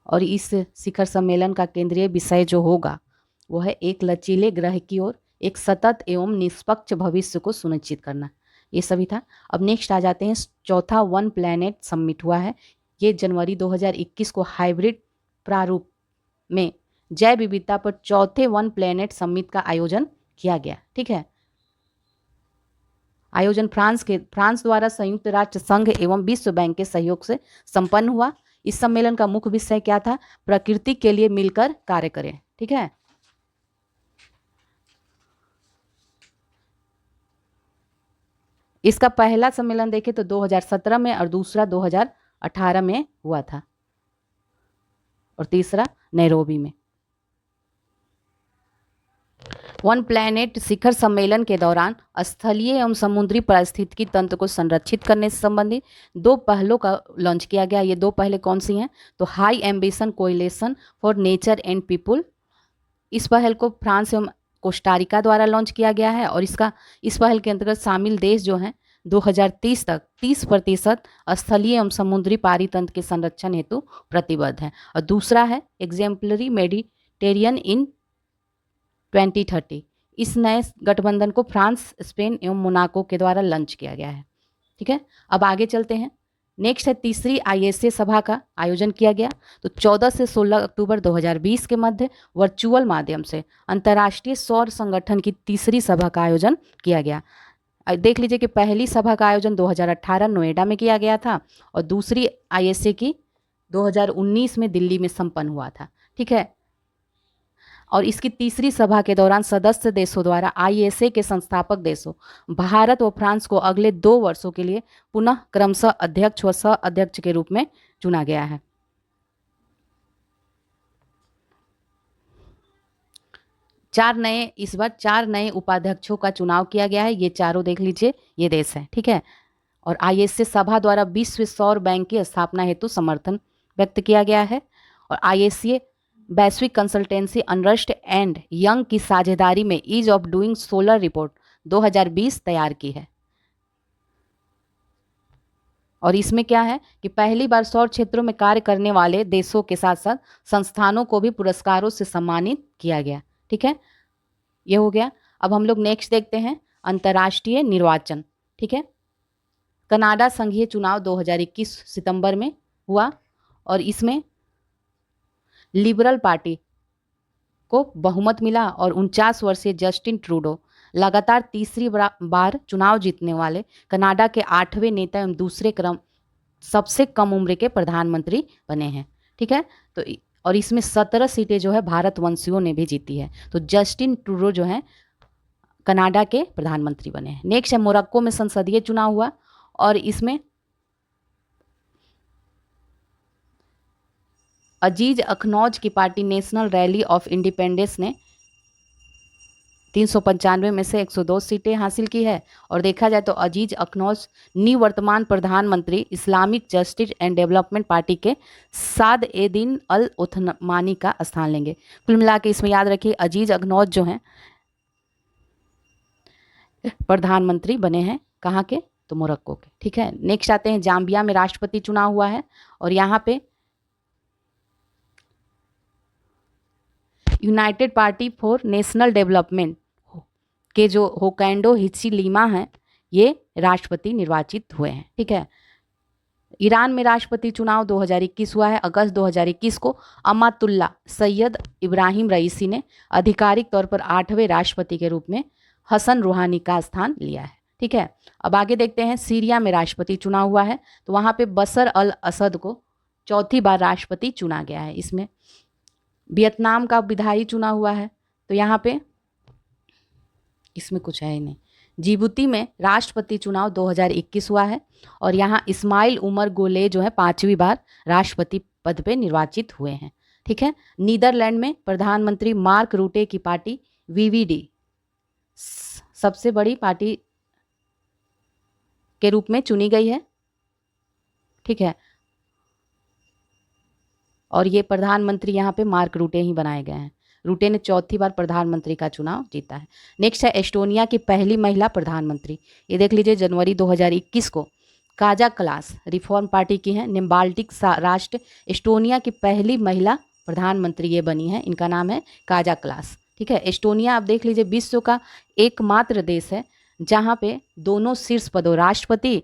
और इस शिखर सम्मेलन का केंद्रीय विषय जो होगा वो है एक लचीले ग्रह की ओर एक सतत एवं निष्पक्ष भविष्य को सुनिश्चित करना। ये सभी था। अब नेक्स्ट आ जाते हैं, चौथा वन प्लैनेट समिट हुआ है। ये जनवरी 2021 को हाइब्रिड प्रारूप में जैव विविधता पर चौथे वन प्लैनेट समिट का आयोजन किया गया, ठीक है। आयोजन फ्रांस द्वारा संयुक्त राष्ट्र संघ एवं विश्व बैंक के सहयोग से संपन्न हुआ। इस सम्मेलन का मुख्य विषय क्या था? प्रकृति के लिए मिलकर कार्य करें, ठीक है। इसका पहला सम्मेलन देखें तो 2017 में और दूसरा 2018 में हुआ था और तीसरा नैरोबी में। वन प्लैनेट शिखर सम्मेलन के दौरान स्थलीय एवं समुद्री पारिस्थितिकी तंत्र को संरक्षित करने से संबंधित 2 पहलों का लॉन्च किया गया। ये 2 पहलें कौन सी हैं? तो high ambition coalition for nature and people, इस पहल को फ्रांस एवं कोस्टारिका द्वारा लॉन्च किया गया है और इस पहल के अंतर्गत शामिल देश जो हैं 2030 तक 30% स्थलीय एवं समुद्री पारितंत्र के संरक्षण हेतु प्रतिबद्ध हैं। और दूसरा है एग्जेम्पलरी मेडिटेरियन इन 2030। इस नए गठबंधन को फ्रांस, स्पेन एवं मोनाको के द्वारा लॉन्च किया गया है। ठीक है, अब आगे चलते हैं। नेक्स्ट है तीसरी ISA सभा का आयोजन किया गया। तो 14 से 16 अक्टूबर 2020 के मध्य वर्चुअल माध्यम से अंतर्राष्ट्रीय सौर संगठन की तीसरी सभा का आयोजन किया गया। देख लीजिए कि पहली सभा का आयोजन 2018 नोएडा में किया गया था और दूसरी ISA की 2019 में दिल्ली में संपन्न हुआ था। ठीक है, और इसकी तीसरी सभा के दौरान सदस्य देशों द्वारा ISA के संस्थापक देशों भारत व फ्रांस को अगले 2 वर्षों के लिए पुनः क्रमशः अध्यक्ष व सह अध्यक्ष के रूप में चुना गया है। इस बार 4 नए उपाध्यक्षों का चुनाव किया गया है। ये चारों देख लीजिए, ये देश है। ठीक है, और ISA सभा द्वारा विश्व सौर बैंक की स्थापना हेतु समर्थन व्यक्त किया गया है और ISA वैश्विक कंसल्टेंसी अर्नस्ट एंड यंग की साझेदारी में Ease of Doing Solar Report 2020 तैयार की है। और इसमें क्या है कि पहली बार सौर क्षेत्रों में कार्य करने वाले देशों के साथ साथ संस्थानों को भी पुरस्कारों से सम्मानित किया गया। ठीक है, ये हो गया। अब हम लोग नेक्स्ट देखते हैं अंतर्राष्ट्रीय निर्वाचन। ठीक है, कनाडा संघीय चुनाव 2021 सितंबर में हुआ और इसमें लिबरल पार्टी को बहुमत मिला और 49 वर्षीय जस्टिन ट्रूडो लगातार तीसरी बार चुनाव जीतने वाले कनाडा के 8वें नेता एवं दूसरे क्रम सबसे कम उम्र के प्रधानमंत्री बने हैं। ठीक है, तो और इसमें 17 सीटें जो है भारतवंशियों ने भी जीती है। तो जस्टिन ट्रूडो जो है कनाडा के प्रधानमंत्री बने हैं। नेक्स्ट है मोरक्को में संसदीय चुनाव हुआ और इसमें अजीज अखनौज की party national rally of independence ने 395 में से 102 सीटें हासिल की है। और देखा जाए तो अजीज अखनौज निवर्तमान प्रधानमंत्री Islamic justice and development party के साद एदीन अल उथमानी का स्थान लेंगे। कुल मिला के इसमें याद रखिए अजीज अखनौज जो हैं प्रधानमंत्री बने हैं कहाँ के? तो मोरक्को के। ठीक है, नेक्स्ट आते हैं जाम्बिया में राष्ट्रपति चुनाव हुआ है और यहाँ पे United party for national development के जो होकैंडो हिचिलिमा हैं ये राष्ट्रपति निर्वाचित हुए हैं। ठीक है, ईरान में राष्ट्रपति चुनाव 2021 हुआ है। अगस्त 2021 को अमातुल्ला सैयद इब्राहिम रईसी ने आधिकारिक तौर पर 8वें राष्ट्रपति के रूप में हसन रूहानी का स्थान लिया है। ठीक है, अब आगे देखते हैं सीरिया में राष्ट्रपति चुनाव हुआ है तो वहाँ पे बशर अल असद को चौथी बार राष्ट्रपति चुना गया है। इसमें वियतनाम का विधायी चुनाव हुआ है तो यहाँ पे इसमें कुछ है ही नहीं। जिबूती में राष्ट्रपति चुनाव 2021 हुआ है और यहाँ इस्माइल उमर गोले जो है 5वीं बार राष्ट्रपति पद पे निर्वाचित हुए हैं। ठीक है, नीदरलैंड में प्रधानमंत्री मार्क रूटे की पार्टी VVD सबसे बड़ी पार्टी के रूप में चुनी गई है। ठीक है, और ये प्रधानमंत्री यहाँ पे मार्क रूटे ही बनाए गए हैं। रूटे ने चौथी बार प्रधानमंत्री का चुनाव जीता है। नेक्स्ट है एस्टोनिया की पहली महिला प्रधानमंत्री। ये देख लीजिए जनवरी 2021 को काजा क्लास रिफॉर्म पार्टी की हैं। निम्बाल्टिक राष्ट्र एस्टोनिया की पहली महिला प्रधानमंत्री ये बनी है। इनका नाम है काजा क्लास। ठीक है, एस्टोनिया आप देख लीजिए विश्व का एकमात्र देश है जहाँ पे दोनों शीर्ष पदों राष्ट्रपति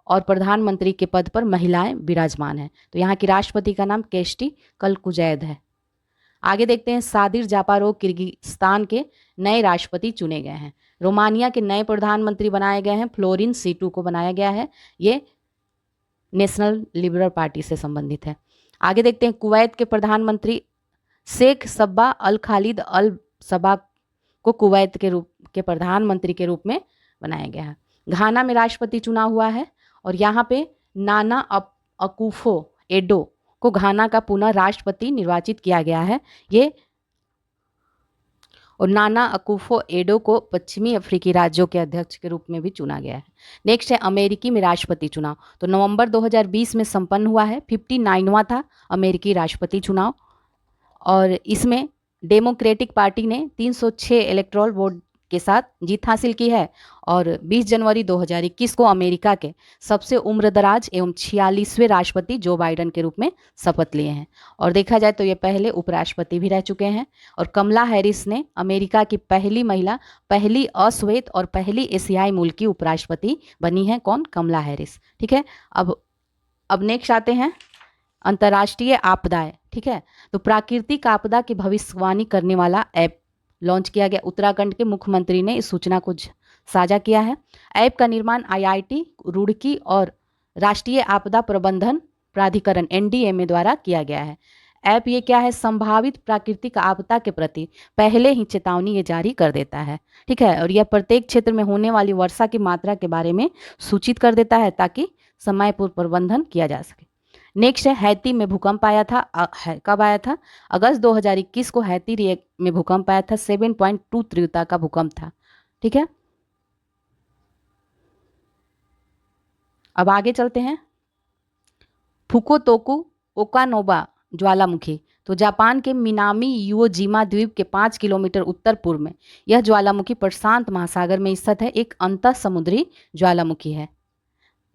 और प्रधानमंत्री के पद पर महिलाएं विराजमान हैं। तो यहाँ की राष्ट्रपति का नाम केस्टी कलकुजैद है। आगे देखते हैं सादिर जापारोव किर्गिस्तान के नए राष्ट्रपति चुने गए हैं। रोमानिया के नए प्रधानमंत्री बनाए गए हैं फ्लोरिन सीटू को बनाया गया है। ये नेशनल लिबरल पार्टी से संबंधित है। आगे देखते हैं कुवैत के प्रधानमंत्री शेख सब्बा अल खालिद अल सबा को कुवैत के प्रधानमंत्री के रूप में बनाया गया है। घाना में राष्ट्रपति चुनाव हुआ है और यहाँ पे नाना अकुफो एडो को घाना का पुनः राष्ट्रपति निर्वाचित किया गया है। ये और नाना अकुफो एडो को पश्चिमी अफ्रीकी राज्यों के अध्यक्ष के रूप में भी चुना गया है। नेक्स्ट है अमेरिकी में राष्ट्रपति चुनाव। तो नवंबर 2020 में संपन्न हुआ है। 59वां था अमेरिकी राष्ट्रपति चुनाव और इसमें डेमोक्रेटिक पार्टी ने 306 इलेक्टोरल वोट के साथ जीत हासिल की है और 20 जनवरी 2021 को अमेरिका के सबसे उम्रदराज एवं 46वें राष्ट्रपति जो बाइडेन के रूप में शपथ लिए हैं। और देखा जाए तो ये पहले उपराष्ट्रपति भी रह चुके हैं। और कमला हैरिस ने अमेरिका की पहली महिला, पहली अश्वेत और पहली एशियाई मूल की उपराष्ट्रपति बनी है। कौन? कमला हैरिस। ठीक है। अब नेक्स्ट आते हैं अंतर्राष्ट्रीय आपदाएं। ठीक है। तो प्राकृतिक आपदा की भविष्यवाणी करने वाला ऐप लॉन्च किया गया। उत्तराखंड के मुख्यमंत्री ने इस सूचना को साझा किया है। ऐप का निर्माण आईआईटी रुड़की और राष्ट्रीय आपदा प्रबंधन प्राधिकरण एनडीएमए द्वारा किया गया है। ऐप ये क्या है? संभावित प्राकृतिक आपदा के प्रति पहले ही चेतावनी ये जारी कर देता है। ठीक है। और यह प्रत्येक क्षेत्र में होने वाली वर्षा की मात्रा के बारे में सूचित कर देता है ताकि समय पूर्व प्रबंधन किया जा सके। नेक्स्ट है हैती में भूकंप आया था। कब आया था? अगस्त 2021 को हैती में भूकंप आया था। 7.2 तीव्रता का भूकंप था। ठीक है। अब आगे चलते हैं। फुकोतोकु ओकानोबा ज्वालामुखी। तो जापान के मिनामी इवोजिमा द्वीप के 5 किलोमीटर उत्तर पूर्व में यह ज्वालामुखी प्रशांत महासागर में स्थित है। एक अंतः समुद्री ज्वालामुखी है।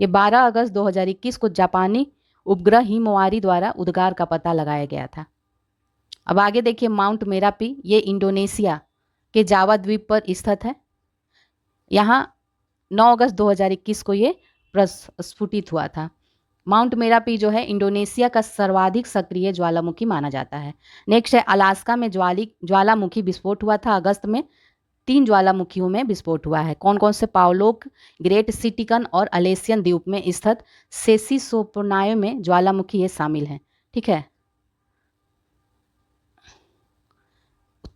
ये 12 अगस्त 2021 को जापानी उपग्रह हिमवारी द्वारा उद्गार का पता लगाया गया था। अब आगे देखिए माउंट मेरापी। ये इंडोनेशिया के जावा द्वीप पर स्थित है। यहाँ 9 अगस्त 2021 को ये प्रस्फुटित हुआ था। माउंट मेरापी जो है इंडोनेशिया का सर्वाधिक सक्रिय ज्वालामुखी माना जाता है। नेक्स्ट है अलास्का में ज्वालामुखी विस्फोट हुआ था। अगस्त में 3 ज्वालामुखियों में विस्फोट हुआ है। कौन कौन से? पावलोक, ग्रेट सिटिकन और अलेसियन द्वीप में स्थित सेसिसोपोनायो में ज्वालामुखी ये शामिल हैं। ठीक है।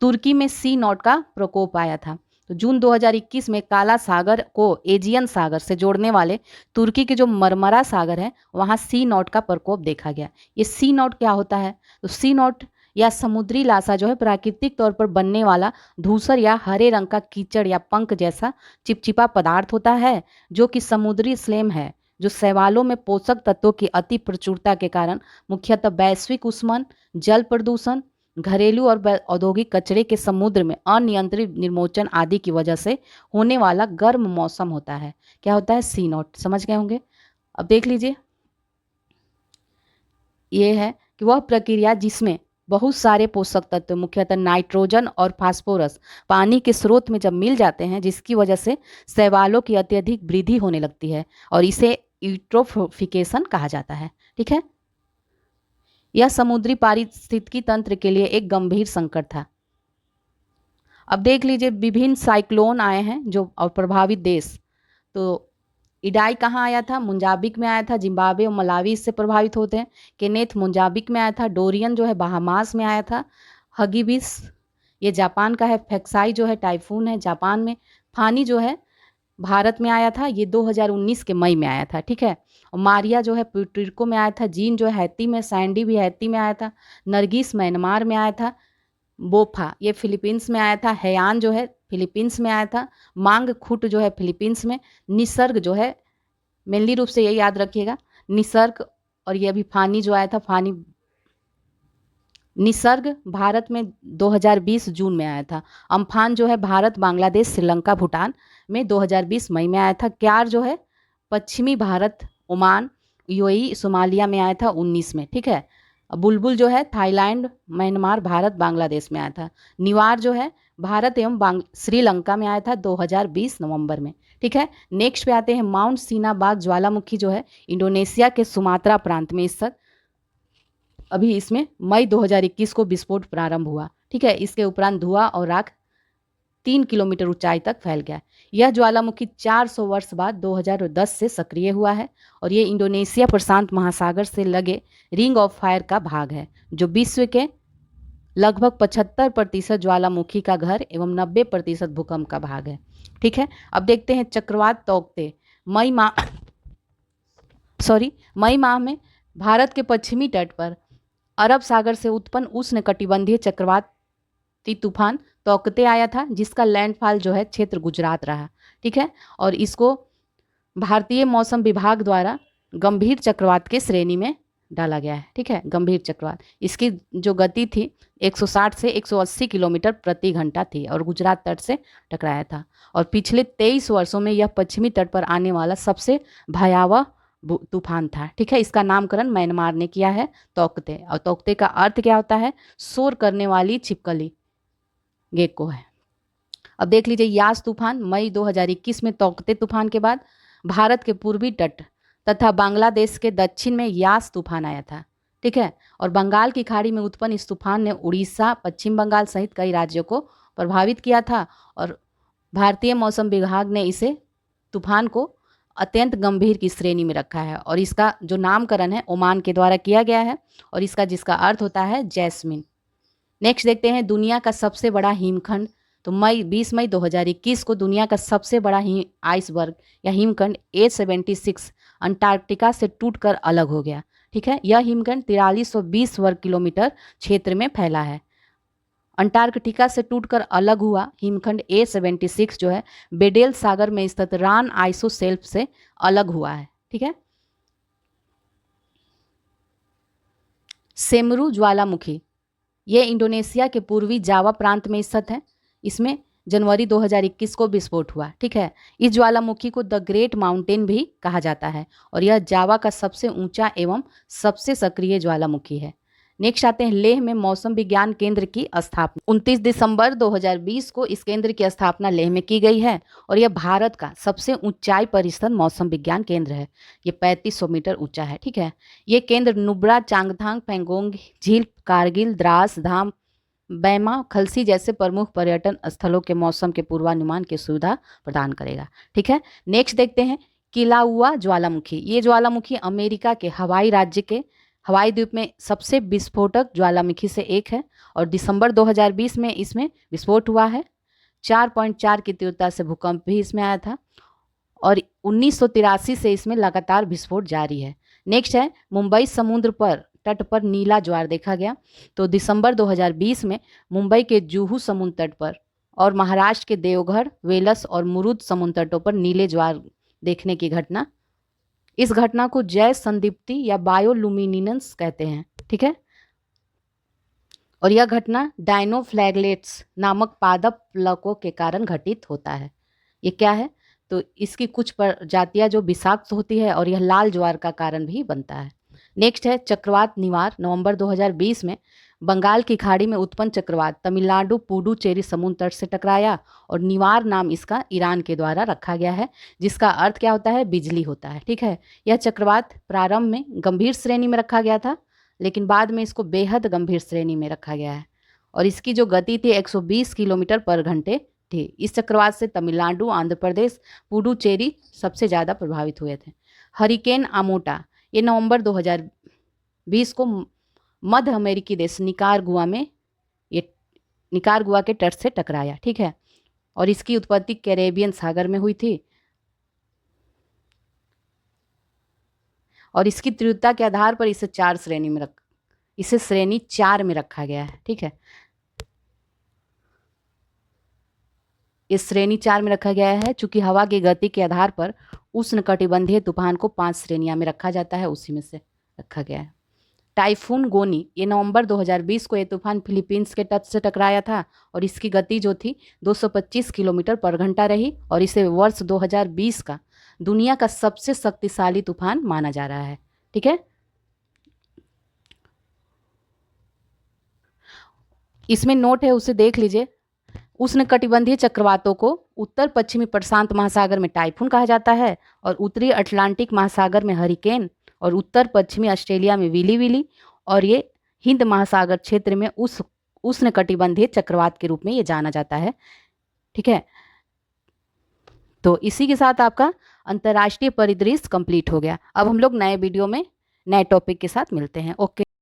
तुर्की में सी नॉट का प्रकोप आया था। तो जून 2021 में काला सागर को एजियन सागर से जोड़ने वाले तुर्की के जो मरमरा सागर है वहाँ सी नॉट का प्रकोप देखा गया। ये सी नॉट क्या होता है? तो सी नॉट या समुद्री लासा जो है प्राकृतिक तौर पर बनने वाला धूसर या हरे रंग का कीचड़ या पंख जैसा चिपचिपा पदार्थ होता है जो कि समुद्री स्लेम है, जो शैवालों में पोषक तत्वों की अति प्रचुरता के कारण मुख्यतः वैश्विक उष्मन, जल प्रदूषण, घरेलू और औद्योगिक कचरे के समुद्र में अनियंत्रित निर्मोचन आदि की वजह से होने वाला गर्म मौसम होता है। क्या होता है? सी नॉट। समझ गए होंगे। अब देख लीजिए, ये है कि वह प्रक्रिया जिसमें बहुत सारे पोषक तत्व मुख्यतः नाइट्रोजन और फास्फोरस पानी के स्रोत में जब मिल जाते हैं जिसकी वजह से शैवालों की अत्यधिक वृद्धि होने लगती है और इसे यूट्रोफिकेशन कहा जाता है। ठीक है। यह समुद्री पारिस्थितिकी तंत्र के लिए एक गंभीर संकट था। अब देख लीजिए विभिन्न साइक्लोन आए हैं जो और प्रभावित देश। तो इडाई कहाँ आया था? मोजाम्बिक में आया था। जिम्बाब्वे और मलावी इससे प्रभावित होते हैं। केनेथ मोजाम्बिक में आया था। डोरियन जो है बहामास में आया था। हगिबिस ये जापान का है। फेक्साई जो है टाइफून है जापान में। फानी जो है भारत में आया था। ये 2019 के मई में आया था। ठीक है। और मारिया जो है प्यूर्टो में आया था। जीन जो है हैती में। सैंडी भी हैती में आया था। नरगिस म्यांमार में आया था। बोफा ये फिलीपींस में आया था। हयान जो है फिलीपींस में आया था। मांग खुट जो है फिलीपींस में। निसर्ग जो है मेनली रूप से ये याद रखिएगा निसर्ग। और ये अभी फानी जो आया था फानी निसर्ग भारत में 2020 जून में आया था। अम्फान जो है भारत, बांग्लादेश, श्रीलंका, भूटान में 2020 मई में आया था। क्यार जो है पश्चिमी भारत, ओमान, यूएई, सोमालिया में आया था 19 में। ठीक है। बुलबुल जो है थाईलैंड, म्यांमार, भारत, बांग्लादेश में आया था। निवार जो है भारत एवं श्रीलंका में आया था 2020 नवंबर में। ठीक है। नेक्स्ट पे आते हैं माउंट सीनाबाग ज्वालामुखी जो है इंडोनेशिया के सुमात्रा प्रांत में स्थित। अभी इसमें मई 2021 को विस्फोट प्रारंभ हुआ। ठीक है। इसके उपरांत धुआं और राख 3 किलोमीटर ऊंचाई तक फैल गया। यह ज्वालामुखी 400 वर्ष बाद 2010 से सक्रिय हुआ है और ये इंडोनेशिया प्रशांत महासागर से लगे रिंग ऑफ फायर का भाग है जो विश्व के लगभग 75% ज्वालामुखी का घर एवं 90% भूकंप का भाग है। ठीक है। अब देखते हैं चक्रवात तौकते। मई माह में भारत के पश्चिमी तट पर अरब सागर से उत्पन्न उष्णकटिबंधीय चक्रवाती तूफान तौकते आया था, जिसका लैंडफॉल जो है क्षेत्र गुजरात रहा। ठीक है, और इसको भारतीय मौसम विभाग द्वारा गंभीर चक्रवात के श्रेणी में डाला गया है। ठीक है, गंभीर चक्रवात। इसकी जो गति थी 160 से 180 किलोमीटर प्रति घंटा थी और गुजरात तट से टकराया था। और पिछले 23 वर्षों में यह पश्चिमी तट पर आने वाला सबसे भयावह तूफान था। ठीक है, इसका नामकरण म्यांमार ने किया है तौकते। और तौकते का अर्थ क्या होता है? शोर करने वाली छिपकली, गेको है। अब देख लीजिए यास तूफान। मई 2021 में तौकते तूफान के बाद भारत के पूर्वी तट तथा बांग्लादेश के दक्षिण में यास तूफान आया था। ठीक है, और बंगाल की खाड़ी में उत्पन्न इस तूफान ने उड़ीसा, पश्चिम बंगाल सहित कई राज्यों को प्रभावित किया था। और भारतीय मौसम विभाग ने इसे तूफान को अत्यंत गंभीर की श्रेणी में रखा है। और इसका जो नामकरण है ओमान के द्वारा किया गया है, और इसका जिसका अर्थ होता है जैस्मिन। नेक्स्ट देखते हैं दुनिया का सबसे बड़ा हिमखंड। तो 20 मई 2021 को दुनिया का सबसे बड़ा आइसबर्ग या हिमखंड A76 अंटार्कटिका से टूटकर अलग हो गया। ठीक है, यह हिमखंड 4320 वर्ग किलोमीटर क्षेत्र में फैला है। अंटार्कटिका से टूटकर अलग हुआ हिमखंड A76 जो है बेडेल सागर में स्थित रान आइसोसेल्फ से अलग हुआ है। ठीक है, सेमरू ज्वालामुखी ये इंडोनेशिया के पूर्वी जावा प्रांत में स्थित है। इसमें जनवरी 2021 को विस्फोट हुआ। ठीक है, इस ज्वालामुखी को द ग्रेट माउंटेन भी कहा जाता है और यह जावा का सबसे ऊंचा एवं सबसे सक्रिय ज्वालामुखी है। नेक्स्ट आते हैं लेह में मौसम विज्ञान केंद्र की स्थापना। 29 दिसंबर 2020 को इस केंद्र की स्थापना लेह में की गई है और यह भारत का सबसे ऊंचाई पर स्थित मौसम विज्ञान केंद्र है। ये 3500 मीटर ऊंचा है। ठीक है, ये केंद्र नुब्रा, चांगथांग, पेंगोंग झील, कारगिल, द्रास, धाम, बैमा, खलसी जैसे प्रमुख पर्यटन स्थलों के मौसम के पूर्वानुमान की सुविधा प्रदान करेगा। ठीक है, नेक्स्ट देखते हैं किलाउआ ज्वालामुखी। ये ज्वालामुखी अमेरिका के हवाई राज्य के हवाई द्वीप में सबसे विस्फोटक ज्वालामुखी से एक है और दिसंबर 2020 में इसमें विस्फोट हुआ है। 4.4 की तीव्रता से भूकंप भी इसमें आया था और 1983 से इसमें लगातार विस्फोट जारी है। नेक्स्ट है मुंबई समुद्र पर तट पर नीला ज्वार देखा गया। तो दिसंबर 2020 में मुंबई के जुहू समुद्र तट पर और महाराष्ट्र के देवघर, वेलस और मुरुद समुद्र तटों पर नीले ज्वार देखने की घटना, इस घटना को जय संदीप्ति या बायोलुमिनिनेंस कहते हैं। ठीक है, और यह घटना डायनोफ्लैगलेट्स नामक पादप प्लकों के कारण घटित होता है। ये क्या है? तो इसकी कुछ प्रजातियां जो विषाक्त होती है और यह लाल ज्वार का कारण भी बनता है। नेक्स्ट है चक्रवात निवार। नवंबर 2020 में बंगाल की खाड़ी में उत्पन्न चक्रवात तमिलनाडु पुडुचेरी समुद्र तट से टकराया और निवार नाम इसका ईरान के द्वारा रखा गया है, जिसका अर्थ क्या होता है? बिजली होता है। ठीक है, यह चक्रवात प्रारंभ में गंभीर श्रेणी में रखा गया था, लेकिन बाद में इसको बेहद गंभीर श्रेणी में रखा गया है और इसकी जो गति थी 120 किलोमीटर पर घंटे थी। इस चक्रवात से तमिलनाडु, आंध्र प्रदेश, पुडुचेरी सबसे ज़्यादा प्रभावित हुए थे। हरिकेन आमोटा ये नवंबर 2020 को मध्य अमेरिकी देश निकारागुआ में निकारागुआ के तट से टकराया। ठीक है, और इसकी उत्पत्ति कैरेबियन सागर में हुई थी और इसकी तीव्रता के आधार पर इसे श्रेणी 4 में रखा गया है। ठीक है, इस श्रेणी 4 में रखा गया है चूंकि हवा की गति के आधार पर उष्णकटिबंधीय तूफान को 5 श्रेणियां में रखा जाता है, उसी में से रखा गया है। टाइफून गोनी ये नवंबर 2020 को ये तूफान फिलीपींस के तट से टकराया था और इसकी गति जो थी 225 किलोमीटर पर घंटा रही और इसे वर्ष 2020 का दुनिया का सबसे शक्तिशाली तूफान माना जा रहा है। ठीक है, इसमें नोट है उसे देख लीजिए। उष्णकटिबंधीय चक्रवातों को उत्तर पश्चिमी प्रशांत महासागर में टाइफून कहा जाता है और उत्तरी अटलांटिक महासागर में हरिकेन और उत्तर पश्चिमी ऑस्ट्रेलिया में विली और ये हिंद महासागर क्षेत्र में उष्णकटिबंधीय चक्रवात के रूप में ये जाना जाता है। ठीक है, तो इसी के साथ आपका अंतर्राष्ट्रीय परिदृश्य कंप्लीट हो गया। अब हम लोग नए वीडियो में नए टॉपिक के साथ मिलते हैं। ओके।